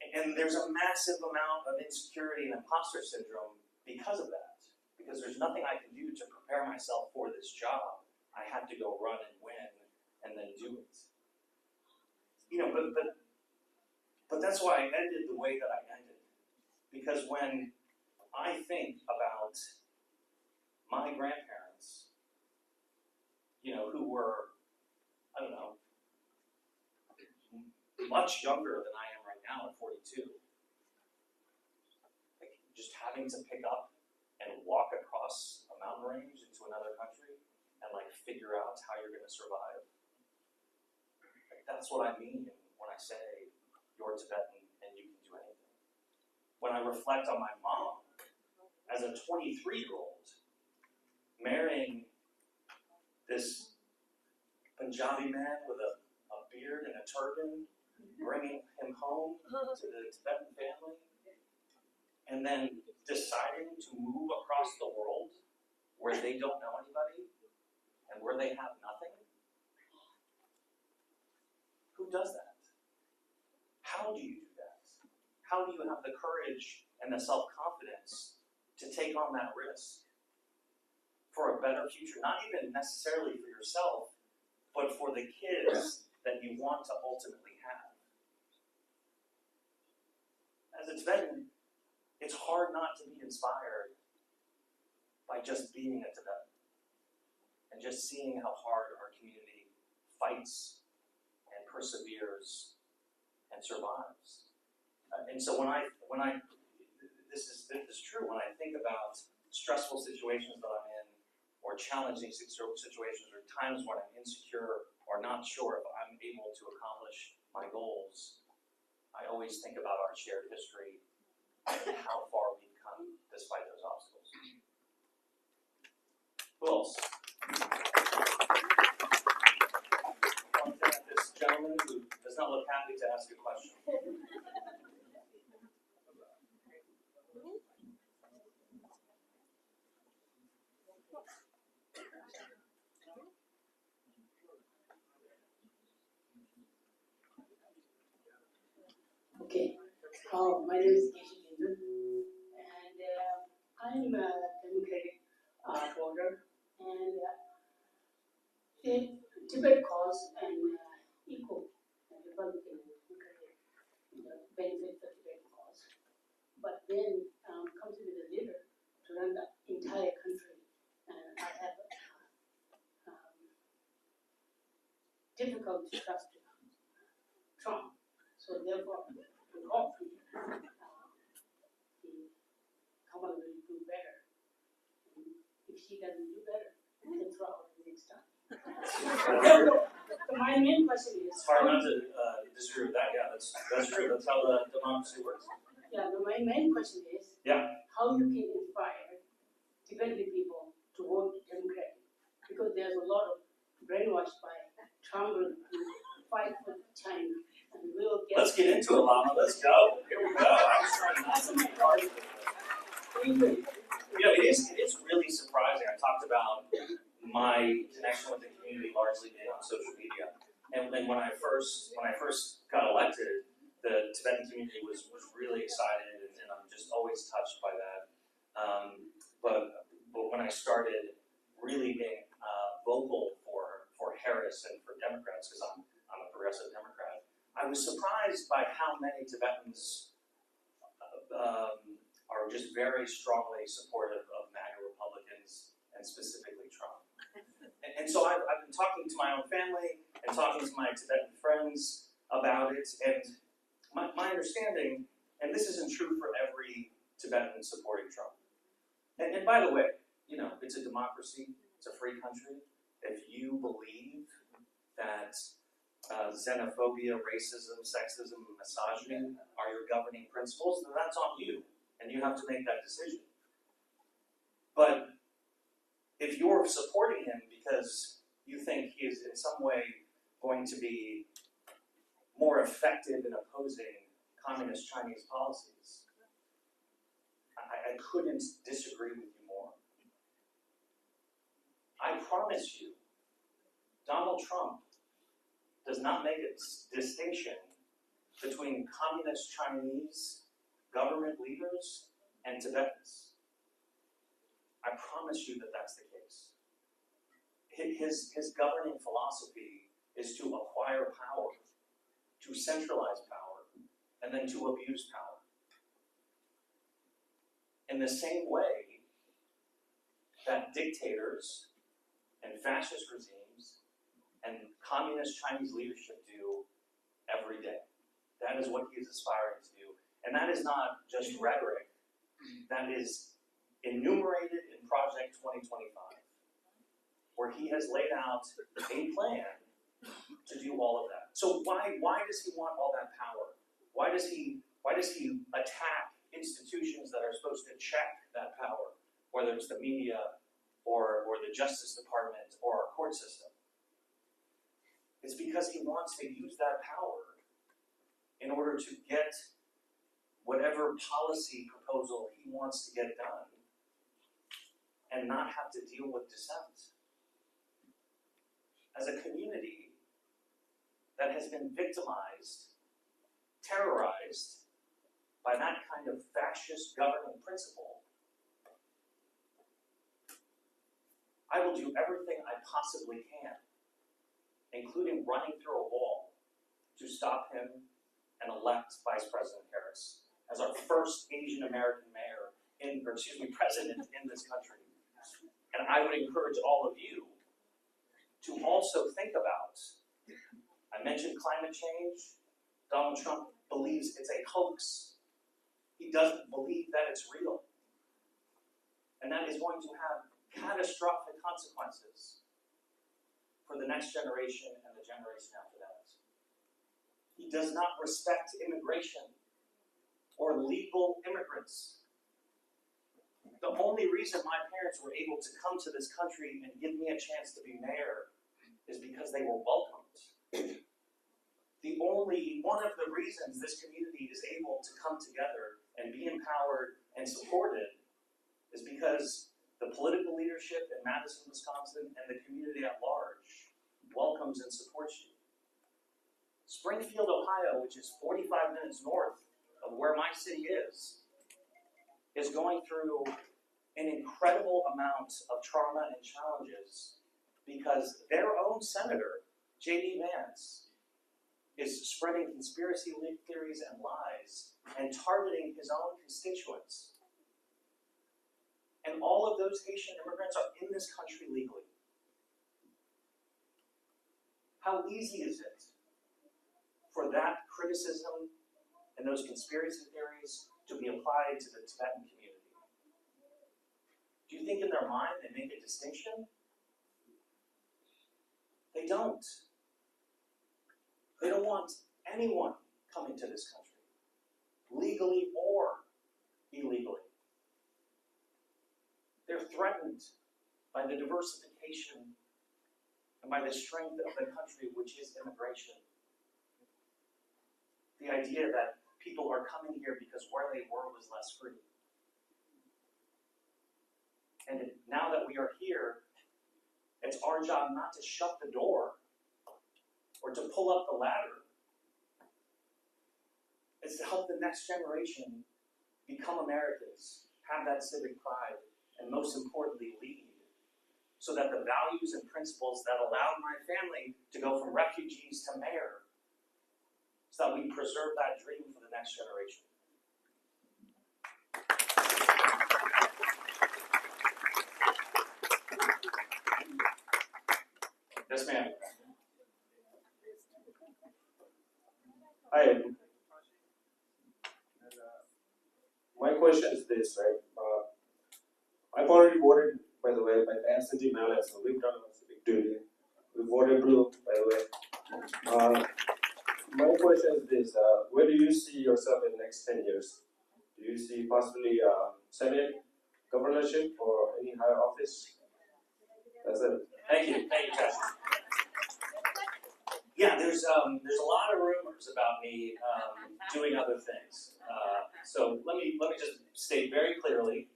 And there's a massive amount of insecurity and imposter syndrome because of that. Because there's nothing I can do to prepare myself for this job. I have to go run and win and then do it. But that's why I ended the way that I ended. Because when I think about my grandparents, who were, I don't know, much younger than I am right now at 42, like just having to pick up and walk across a mountain range into another country and like figure out how you're going to survive. Like, that's what I mean when I say you're Tibetan and you can do anything. When I reflect on my mom as a 23-year-old marrying this Punjabi man with a beard and a turban, bringing him home to the Tibetan family, and then deciding to move across the world where they don't know anybody and where they have nothing? Who does that? How do you do that? How do you have the courage and the self-confidence to take on that risk for a better future? Not even necessarily for yourself, but for the kids that you want to ultimately have. As a Tibetan, it's hard not to be inspired by just being a Tibetan and just seeing how hard our community fights and perseveres and survives. And so when I this is true, when I think about stressful situations that I'm in, or challenging situations, or times when I'm insecure or not sure if I'm able to accomplish my goals, I always think about our shared history and how far we've come despite those obstacles. Who else? This gentleman who does not look happy to ask a question. Okay, my name is Xenia, and I'm a Democratic voter. And Tibet cause and equal and Republican career, benefit the Tibetan cause. But then come to be the leader to run the entire country, and I have difficult to trust Trump. So therefore, we hope he Kamala will do better. And if she doesn't do better, we can throw out the next time. So my main question is. It's hard not to disagree with that. Yeah, that's true. That's how the democracy works. Yeah, my main question is. Yeah. How you can inspire Tibetan people to vote Democratic? Because there's a lot of brainwashed by Trump to fight for China. And we'll get. Let's get into it, Lama. Let's go. Here we go. I'm trying not to be part of it. You know, it is really surprising. I talked about my connection with the community largely being on social media. And when I first got elected, the Tibetan community was really excited, and I'm just always touched by that. But when I started really being vocal for Harris and for Democrats, because I'm a progressive Democrat, I was surprised by how many Tibetans are just very strongly supportive of MAGA Republicans and specifically Trump. And so I've been talking to my own family and talking to my Tibetan friends about it, and my understanding, and this isn't true for every Tibetan supporting Trump. And by the way, you know, it's a democracy, it's a free country. If you believe that xenophobia, racism, sexism, and misogyny are your governing principles, then that's on you, and you have to make that decision. But if you're supporting him because you think he is in some way going to be more effective in opposing communist Chinese policies, I couldn't disagree with you more. I promise you, Donald Trump does not make a distinction between communist Chinese government leaders and Tibetans. I promise you that that's the case. His governing philosophy is to acquire power, to centralize power, and then to abuse power. In the same way that dictators and fascist regimes and communist Chinese leadership do every day. That is what he is aspiring to do. And that is not just rhetoric. That is enumerated in Project 2025, where he has laid out a plan to do all of that. So why does he want all that power? Why does he attack institutions that are supposed to check that power, whether it's the media or the Justice Department or our court system? It's because he wants to use that power in order to get whatever policy proposal he wants to get done and not have to deal with dissent. As a community that has been victimized, terrorized by that kind of fascist governing principle, I will do everything I possibly can, including running through a wall, to stop him and elect Vice President Harris as our first Asian American president in this country. And I would encourage all of you to also think about, I mentioned climate change. Donald Trump believes it's a hoax. He doesn't believe that it's real. And that is going to have catastrophic consequences for the next generation and the generation after that. He does not respect immigration or legal immigrants. The only reason my parents were able to come to this country and give me a chance to be mayor is because they were welcomed. One of the reasons this community is able to come together and be empowered and supported is because the political leadership in Madison, Wisconsin, and the community at large welcomes and supports you. Springfield, Ohio, which is 45 minutes north of where my city is going through an incredible amount of trauma and challenges because their own senator, J.D. Vance, is spreading conspiracy theories and lies and targeting his own constituents. And all of those Haitian immigrants are in this country legally. How easy is it for that criticism and those conspiracy theories to be applied to the Tibetan community? Do you think in their mind they make a distinction? They don't. They don't want anyone coming to this country, legally or illegally. They're threatened by the diversification and by the strength of the country, which is immigration. The idea that people are coming here because where they were was less free. And now that we are here, it's our job not to shut the door or to pull up the ladder. It's to help the next generation become Americans, have that civic pride, and most importantly, lead, so that the values and principles that allowed my family to go from refugees to mayor, so that we preserve that dream for the next generation. Yes, ma'am. Hi. My question is this, right? I've already voted, by the way, by absentee ballot, so we've done a big duty. We voted blue, by the way. My question is this: where do you see yourself in the next 10 years? Do you see possibly Senate, governorship, or any higher office? That's it. Thank you, Josh. Yeah, there's a lot of rumors about me doing other things. So let me just state very clearly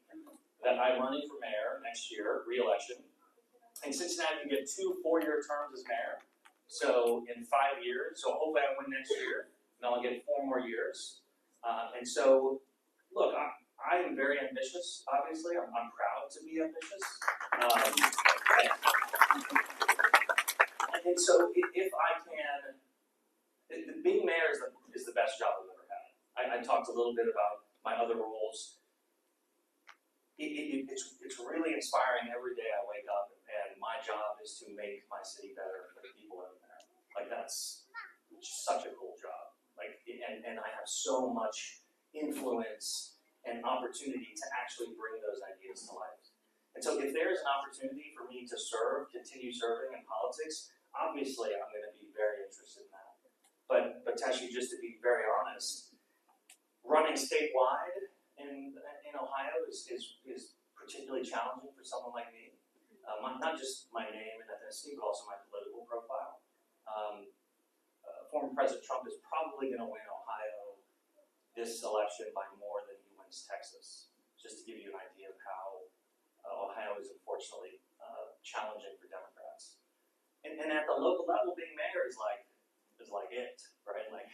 that I'm running for mayor next year, re-election. In Cincinnati, you get 2 4-year terms as mayor. So in 5 years, so hopefully I win next year, and I'll get 4 more years. And so, look, I am very ambitious. Obviously, I'm proud to be ambitious. And so, if I can, being mayor is the best job I've ever had. I talked a little bit about my other roles. It's really inspiring every day I wake up, and my job is to make my city better for the people in there. Like, that's such a cool job. Like, and I have so much influence and opportunity to actually bring those ideas to life. And so, if there's an opportunity for me to continue serving in politics, obviously I'm going to be very interested in that. But Tashi, just to be very honest, running statewide in Ohio is particularly challenging for someone like me. Not just my name and ethnicity, but also my political profile. Former President Trump is probably going to win Ohio this election by more than he wins Texas. Just to give you an idea of how Ohio is unfortunately challenging for Democrats. And at the local level, being mayor is like it, right? Like,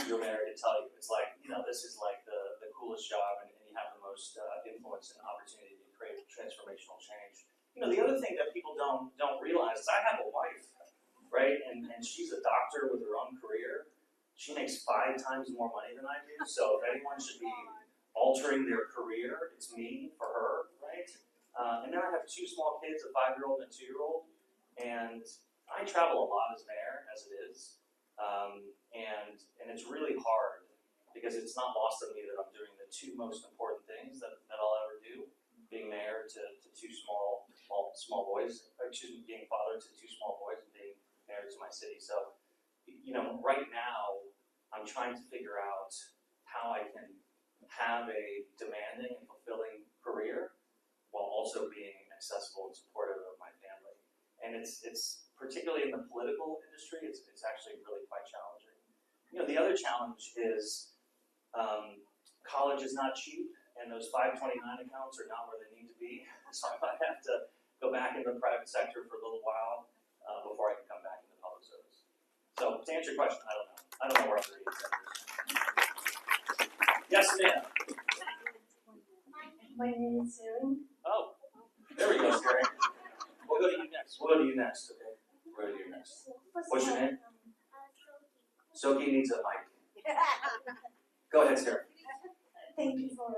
your mayor can tell you, it's like, this is like the coolest job, and you have the most influence and opportunity to create transformational change. The other thing that people don't realize is I have a wife, right? And she's a doctor with her own career. She makes 5 times more money than I do. So if anyone should be altering their career, it's me for her, right? And then I have 2 small kids, a 5-year-old and a 2-year-old. And I travel a lot as mayor, as it is. And it's really hard because it's not lost on me that I'm doing the 2 most important things that I'll ever do. Being mayor to 2 small boys, being father to 2 small boys, and being mayor to my city. So, right now, I'm trying to figure out how I can have a demanding and fulfilling career while also being accessible and supportive of my family. And it's particularly in the political industry, it's actually really quite challenging. The other challenge is college is not cheap, and those 529 accounts are not where they need to be. So I might have to go back into the private sector for a little while before I can come back into public service. So to answer your question, I don't know. I don't know where I'm going to be. Yes, ma'am. My name is Sarah. Oh, there we go, Sarah. We'll go to We'll go to you next, okay? We'll go to you next. What's your name? Soki needs a mic. Go ahead, Sarah. Thank you for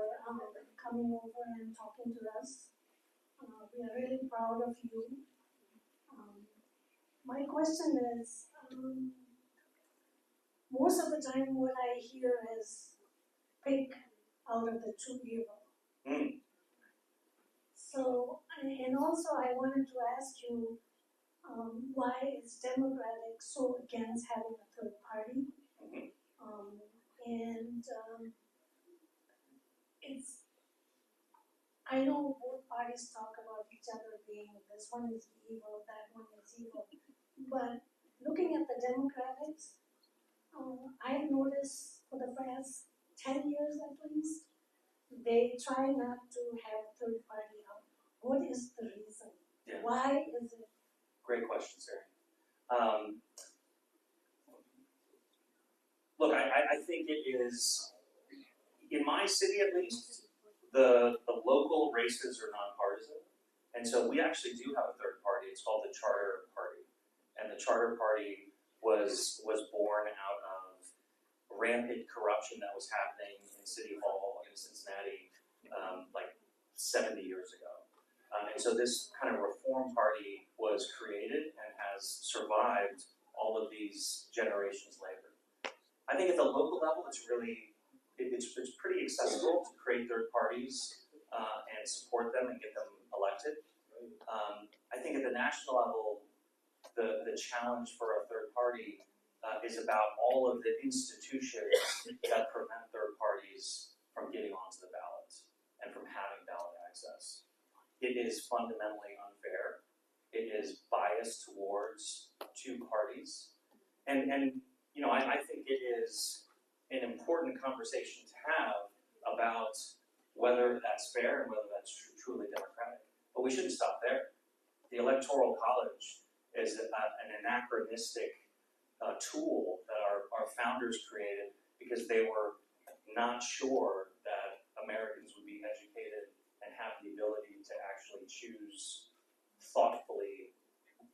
coming over and talking to us. We are really proud of you. My question is, most of the time what I hear is pick out of the two evil. Mm. So, and also I wanted to ask you, why is Democratic so against having a third party? It's, I know both parties talk about each other being, this one is evil, that one is evil. But looking at the Democrats, I've noticed for the past 10 years at least, they try not to have a third party out. What is the reason? Yeah. Why is it? Great question, Sarah. Look, I think it is, in my city at least, the local races are nonpartisan. And so we actually do have a third party. It's called the Charter Party. And the Charter Party was born out of rampant corruption that was happening in City Hall in Cincinnati like 70 years ago. And so this kind of reform party was created and has survived all of these generations later. I think at the local level, it's pretty accessible to create third parties and support them and get them elected. I think at the national level, the challenge for a third party is about all of the institutions that prevent third parties from getting onto the ballot and from having ballot access. It is fundamentally unfair. It is biased towards two parties. And you know, I think it is an important conversation to have about whether that's fair and whether that's truly democratic. But we shouldn't stop there. The Electoral College is an anachronistic tool that our founders created because they were not sure that Americans would be educated and have the ability to actually choose thoughtfully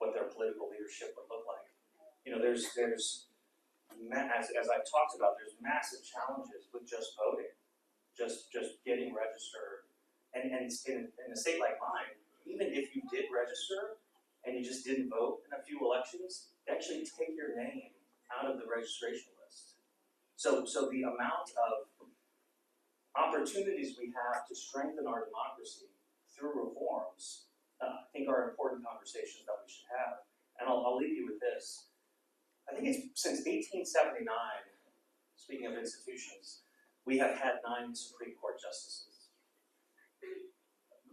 what their political leadership would look like. You know, there's as I've talked about, there's massive challenges with just voting, just getting registered, and in a state like mine, even if you did register and you just didn't vote in a few elections, they actually take your name out of the registration list. So the amount of opportunities we have to strengthen our democracy through reforms, I think are important conversations that we should have. And I'll leave you with this. I think it's since 1879, speaking of institutions, we have had 9 Supreme Court justices.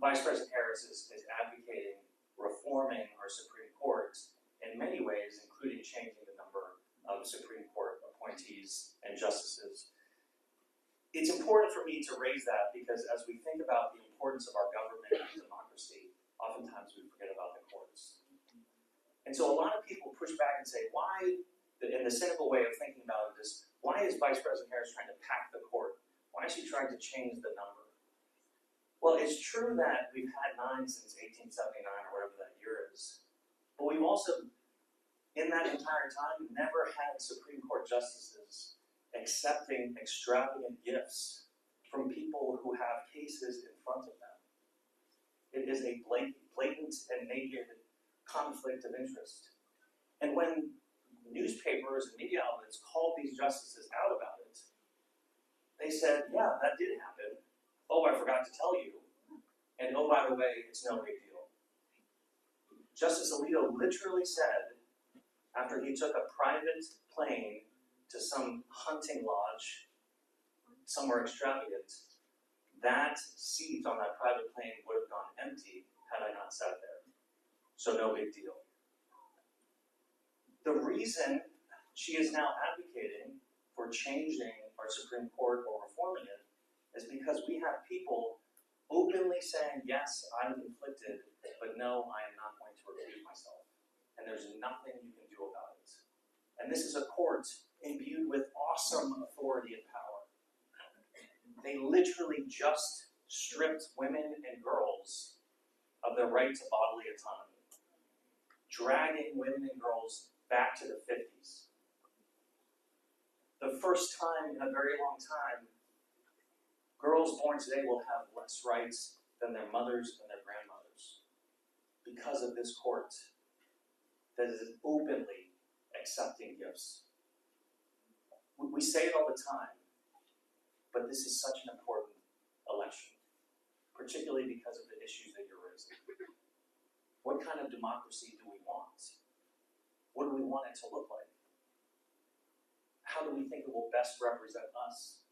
Vice President Harris is advocating reforming our Supreme Court in many ways, including changing the number of Supreme Court appointees and justices. It's important for me to raise that because as we think about the importance of our government and democracy, oftentimes we forget about the courts. And so a lot of people push back and say, why, in the cynical way of thinking about it is, why is Vice President Harris trying to pack the court? Why is she trying to change the number? Well, it's true that we've had 9 since 1879 or whatever that year is, but we've also, in that entire time, never had Supreme Court justices accepting extravagant gifts from people who have cases in front of them. It is a blatant and naked conflict of interest. And when newspapers and media outlets called these justices out about it, they said, yeah, that did happen. Oh, I forgot to tell you. And oh, by the way, it's no big deal. Justice Alito literally said, after he took a private plane to some hunting lodge, somewhere extravagant, that seat on that private plane would have gone empty had I not sat there. So no big deal. The reason she is now advocating for changing our Supreme Court or reforming it is because we have people openly saying, yes, I'm conflicted, but no, I am not going to recuse myself. And there's nothing you can do about it. And this is a court imbued with awesome authority and power. They literally just stripped women and girls of their right to bodily autonomy. dragging women and girls back to the 50s. The first time in a very long time, girls born today will have less rights than their mothers and their grandmothers because of this court that is openly accepting gifts. We say it all the time, but this is such an important election, particularly because of the issues that you're raising. What kind of democracy do we want? What do we want it to look like? How do we think it will best represent us?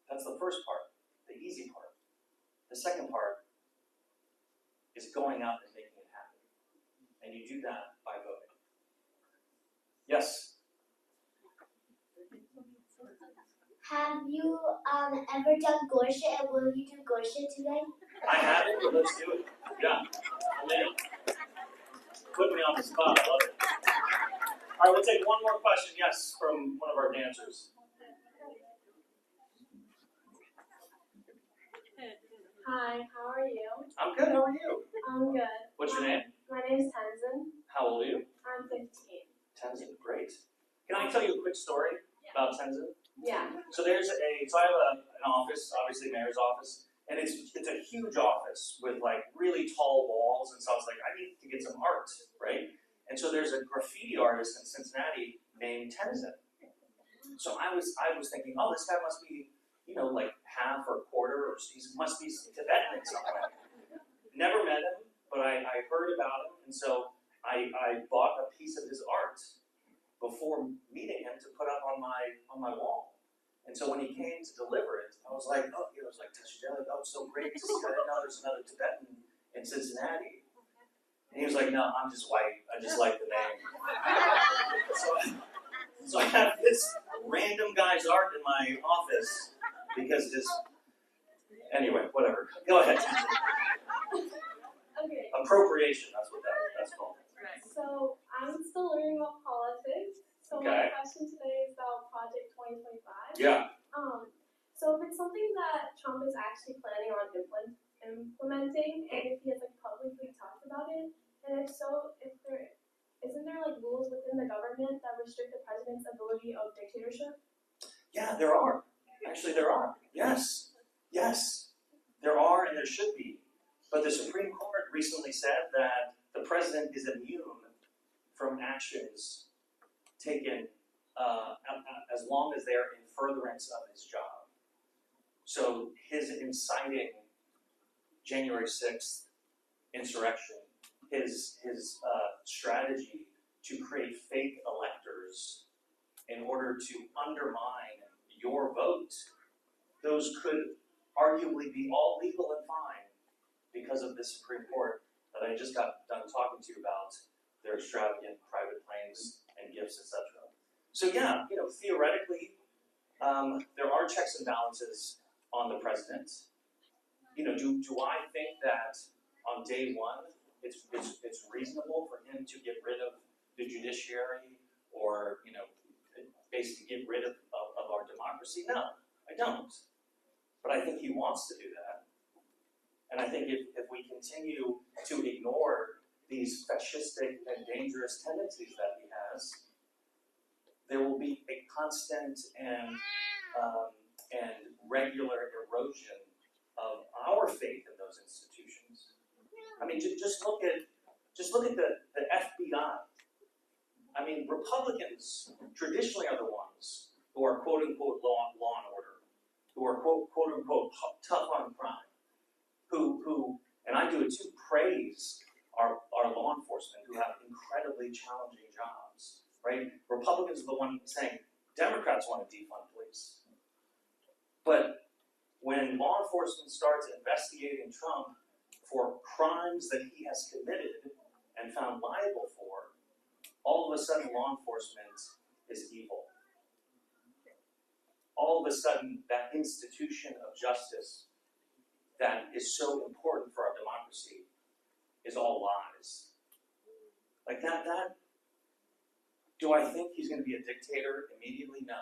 That's the first part, the easy part. The second part is going out and making it happen. And you do that by voting. Yes? Have you ever done Gorsha, and will you do Gorsha today? I haven't, but let's do it. Yeah. I'm in. Put me on the spot. I love it. All right, we'll take one more question. Yes, from one of our dancers. Hi, how are you? I'm good. How are you? I'm good. What's your name? My name is Tenzin. How old are you? I'm 15. Tenzin. Great. Can I tell you a quick story about Tenzin? Yeah. So I have an office, obviously mayor's office, and it's a huge office with like really tall walls, and so I was like, I need to get some art, right? And so there's a graffiti artist in Cincinnati named Tenzin. So I was thinking, oh, this guy must be, like half or quarter, or he must be Tibetan in some way. Never met him, but I heard about him, and so I bought a piece of his art before meeting him to put up on my wall. And so when he came to deliver it, I was like, oh, it was like, oh, so great to see. I didn't know there's another Tibetan in Cincinnati. And he was like, no, I'm just white. I just like the name. So I have this random guy's art in my office because anyway, whatever. Go ahead. Okay. Appropriation, that's what that's called. So I'm still learning about politics. So Okay. my question today is about Project 2025. Yeah. So if it's something that Trump is actually planning on implementing, and if he has publicly talked about it, and if so, isn't there rules within the government that restrict the president's ability of dictatorship? Yeah, there are. Actually, there are. Yes. There are, and there should be. But the Supreme Court recently said that the president is immune from actions taken as long as they are in furtherance of his job. So his inciting January 6th insurrection, his strategy to create fake electors in order to undermine your vote, those could arguably be all legal and fine because of the Supreme Court that I just got done talking to you about their extravagant private planes and gifts, etc. So yeah, theoretically, there are checks and balances on the president. Do I think that on day one it's reasonable for him to get rid of the judiciary or basically get rid of our democracy? No, I don't. But I think he wants to do that. And I think if we continue to ignore these fascistic and dangerous tendencies that he has, there will be a constant and regular erosion of our faith in those institutions. I mean, just look at the FBI. I mean, Republicans traditionally are the ones who are quote unquote law and order, who are quote unquote tough on crime, who and I do it too, praise our law enforcement who have incredibly challenging jobs. Right? Republicans are the one saying Democrats want to defund police. But when law enforcement starts investigating Trump for crimes that he has committed and found liable for, all of a sudden law enforcement is evil. All of a sudden that institution of justice that is so important for our democracy is all lies. Like that do I think he's going to be a dictator immediately? No.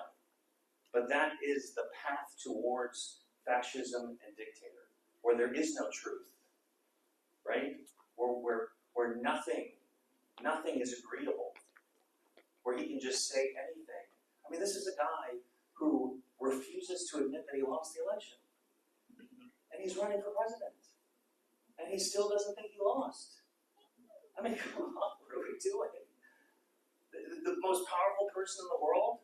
But that is the path towards fascism and dictator, where there is no truth, right? Where where nothing is agreeable, where he can just say anything. I mean, this is a guy who refuses to admit that he lost the election. And he's running for president. And he still doesn't think he lost. I mean, come on, what are we doing? The most powerful person in the world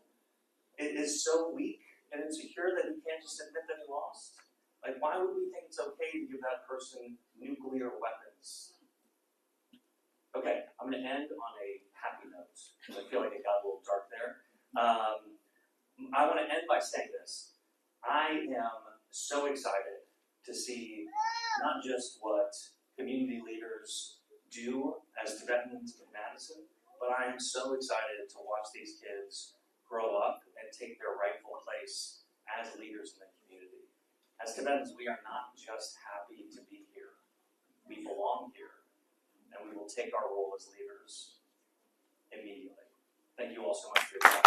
is so weak and insecure that he can't just admit that he lost. Like, why would we think it's okay to give that person nuclear weapons? Okay, I'm going to end on a happy note, because I feel like it got a little dark there. I want to end by saying this. I am so excited to see not just what community leaders do as Tibetans in Madison, but I am so excited to watch these kids grow up and take their rightful place as leaders in the community. As Tibetans, we are not just happy to be here. We belong here, and we will take our role as leaders immediately. Thank you all so much for your time.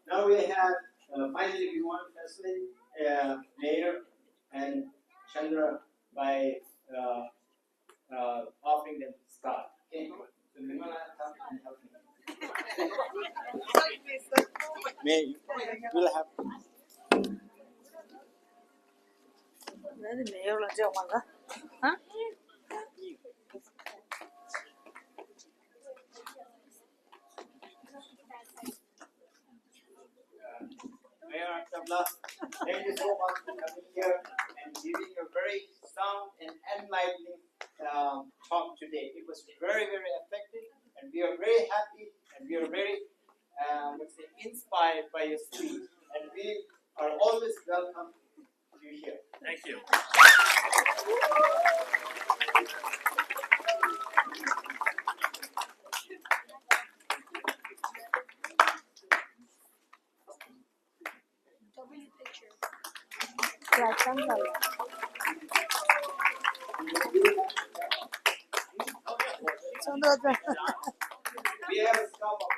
Now we have, finally we want to facilitate Mayor and Chandra by offering them start. Okay. So Nimala, come and help me. May will have. Mayor Aftab, thank you so much for coming here and giving a very sound and enlightening talk today. It was very, very effective, and we are very happy, and we are very inspired by your speech, and we are always welcome you here. Thank you. We have a stop of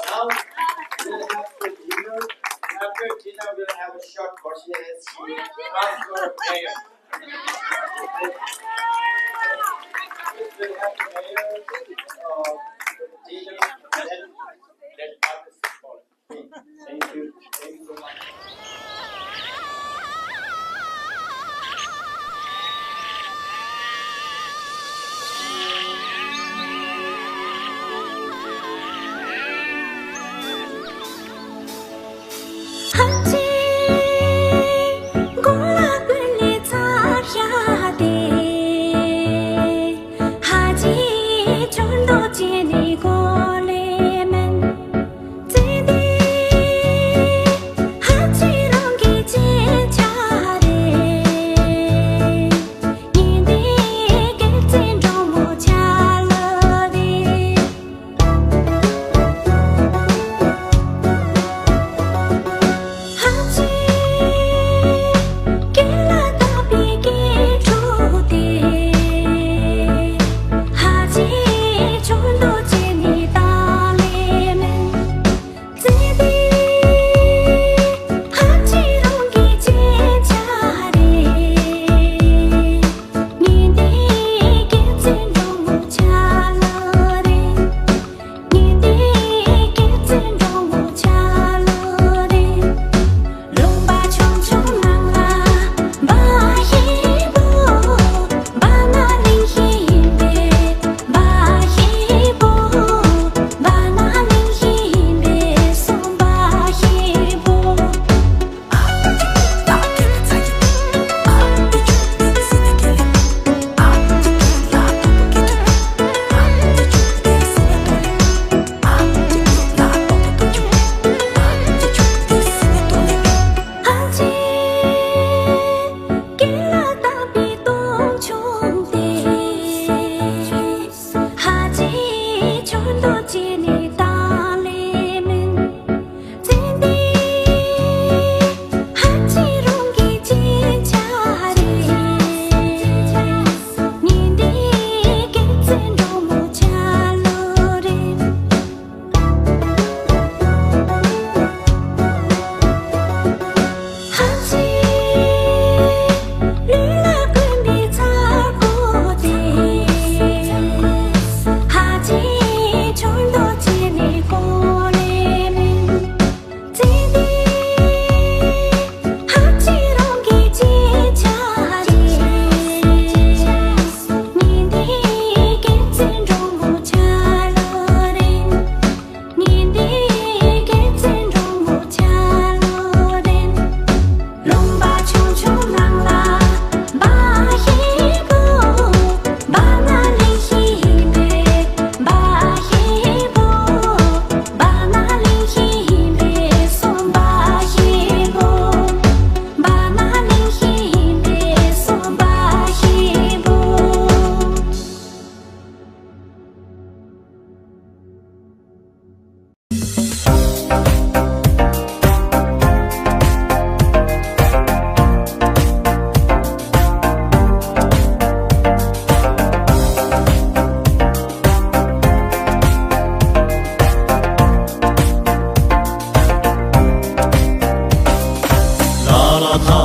Now we'll have the dinner. After dinner, we'll have a short question as she asks for prayer. We'll have the mayor, the dinner, and then after the call. Thank you. Thank you so much. Haji chondo chini gole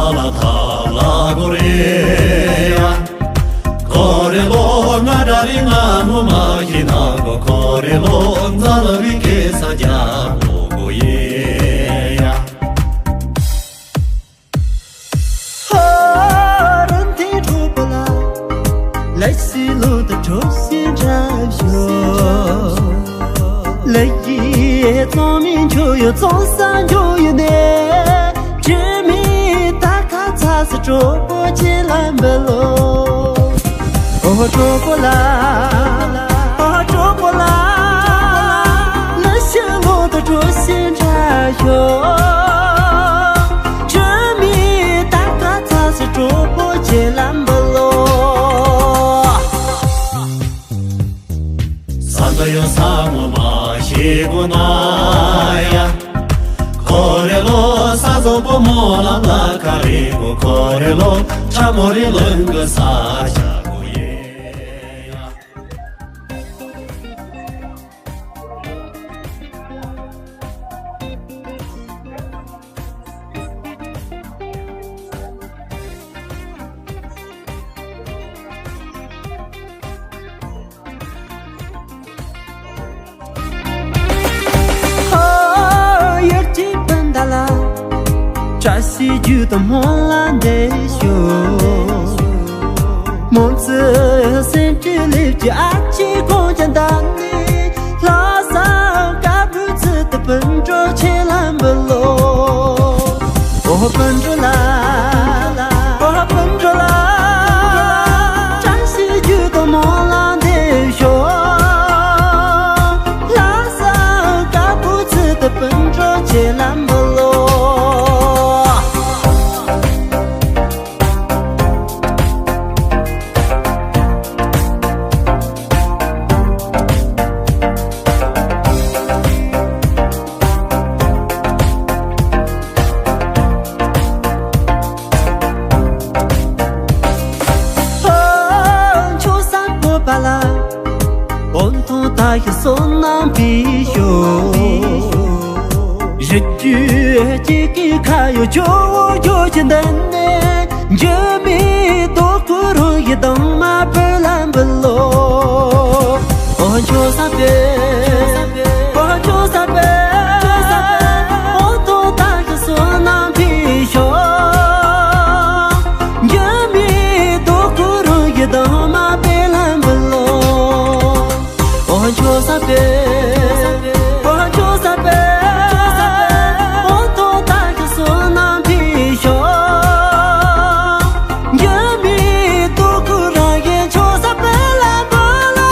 sala tala goreya Korelo nadari namu makina go korelo zalavi kesa jamo goyeya Haranti chupala Laisi lo the chosin jabsho Lai yi zong min ju yu zong san ju yu ne Zhi mi da ka ca si zhu bu ji lan be lo Oh zhu bu la Oh zhu bu la Le xian lu de zhu xin zha yu Zhi mi da ka ca si zhu bu ji lan be lo Sandayo samu ma Shigunaya Korelo sazobo mola la karigo korelo chamori lunga saja Chasi ju de mon lan de xiu Mon zi sen zhi li ji a qi gong jian dan ni La san ga bu zi de ben zhou qi lan be lo Oh ben zhou la Oh ben zhou la Chasi ju de mon lan de xiu La san ga bu zi de ben zhou qi lan be lo Son nam pi yo Je ju ji ki ka yo jo yo chen dan ne Je mi do ku ru ye dong ma pe lan be lo On jo sa pe On jo sa pe On to ta ke son nam pi yo Je mi do ku ru ye dong ma pe lan be lo On jo sa pe On jo sa pe On to ta ke son nam pi yo Ye mi do ku ra ye jo sa pe la ba la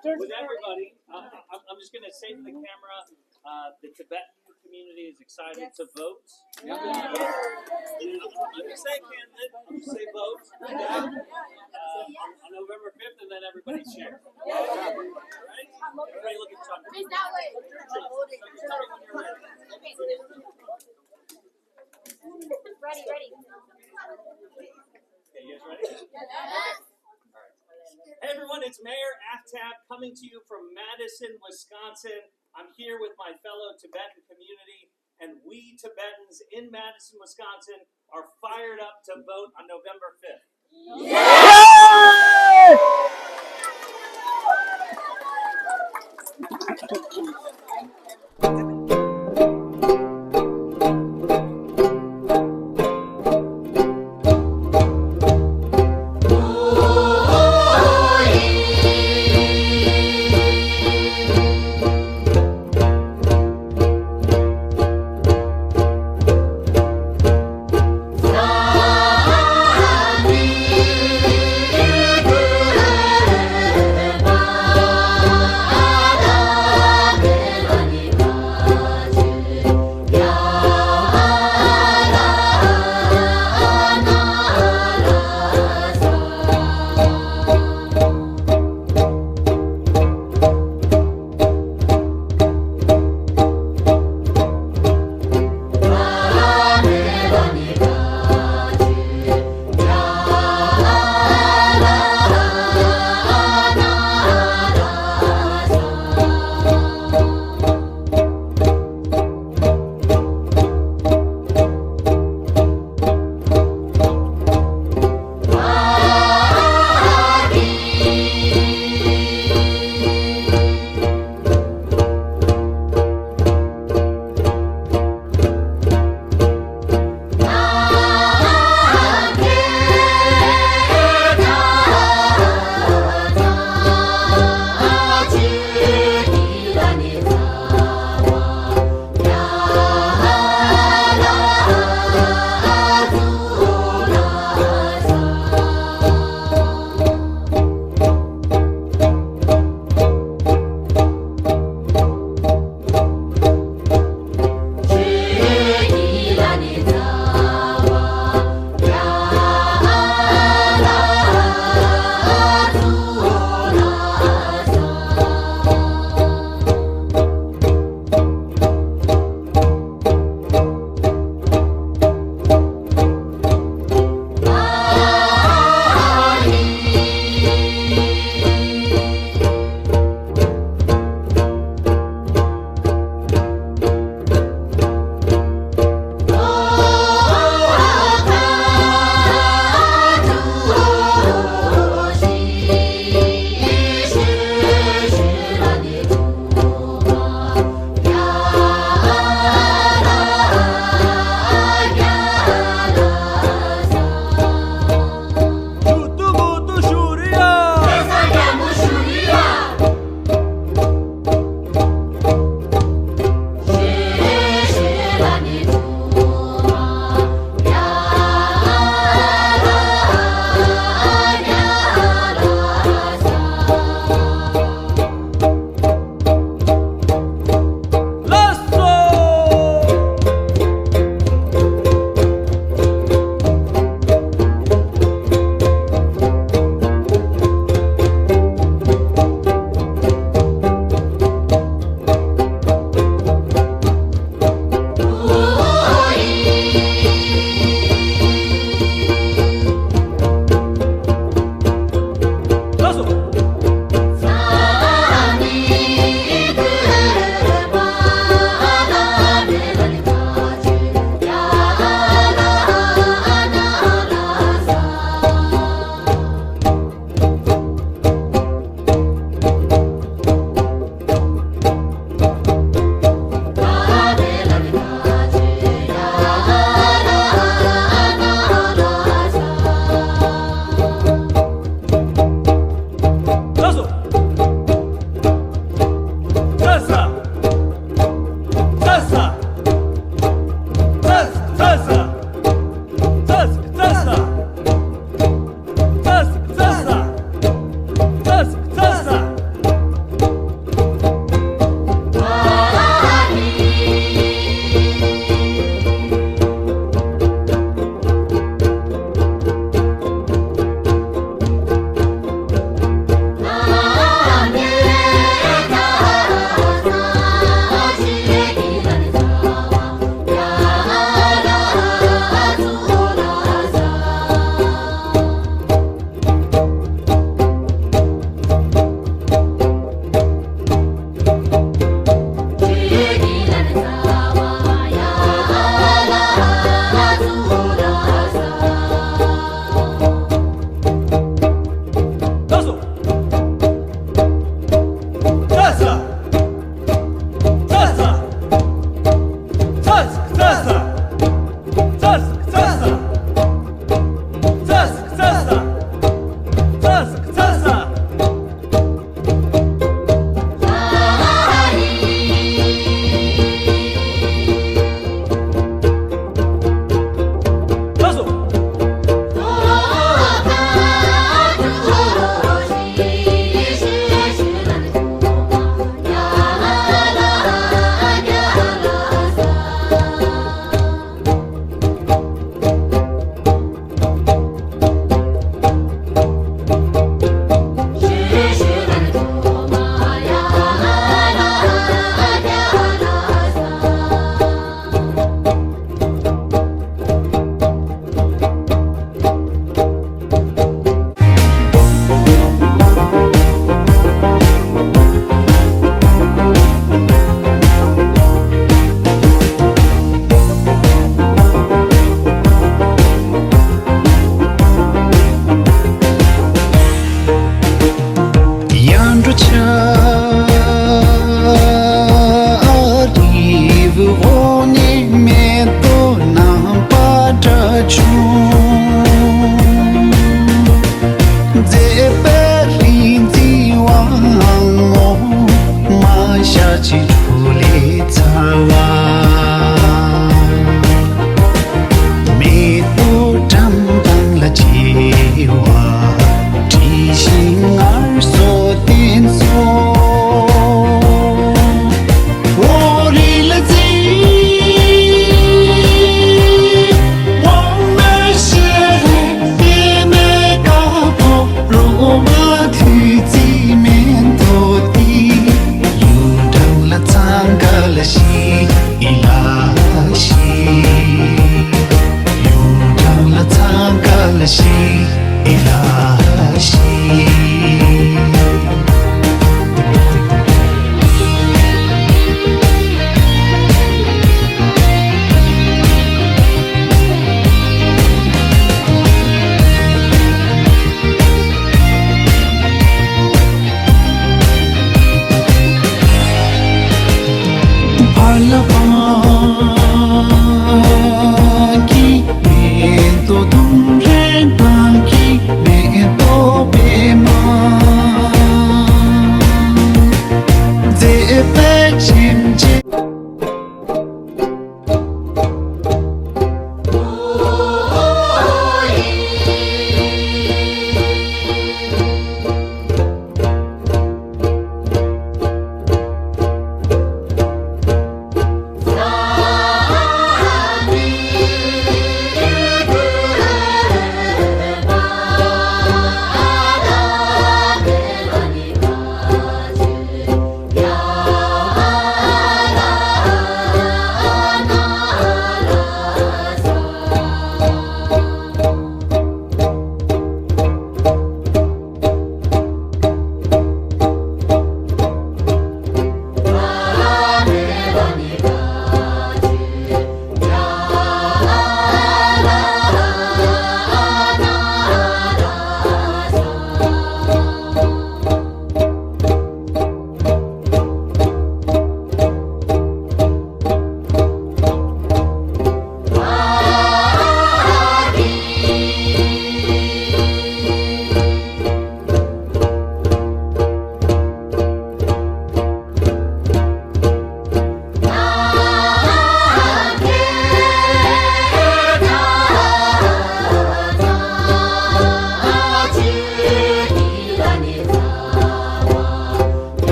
With everybody, I'm just going to say to the camera, the Tibetan community is excited to vote. I'm going to say candidate, I'm going to say vote on November 5th, and then everybody share. All right? Everybody look at Chuck. Please that way. Tell me when you're ready. Ready. Okay, you guys ready? Yes. Hey everyone, it's Mayor Aftab coming to you from Madison, Wisconsin. I'm here with my fellow Tibetan community, and we Tibetans in Madison, Wisconsin are fired up to vote on November 5th. Yeah. Sasa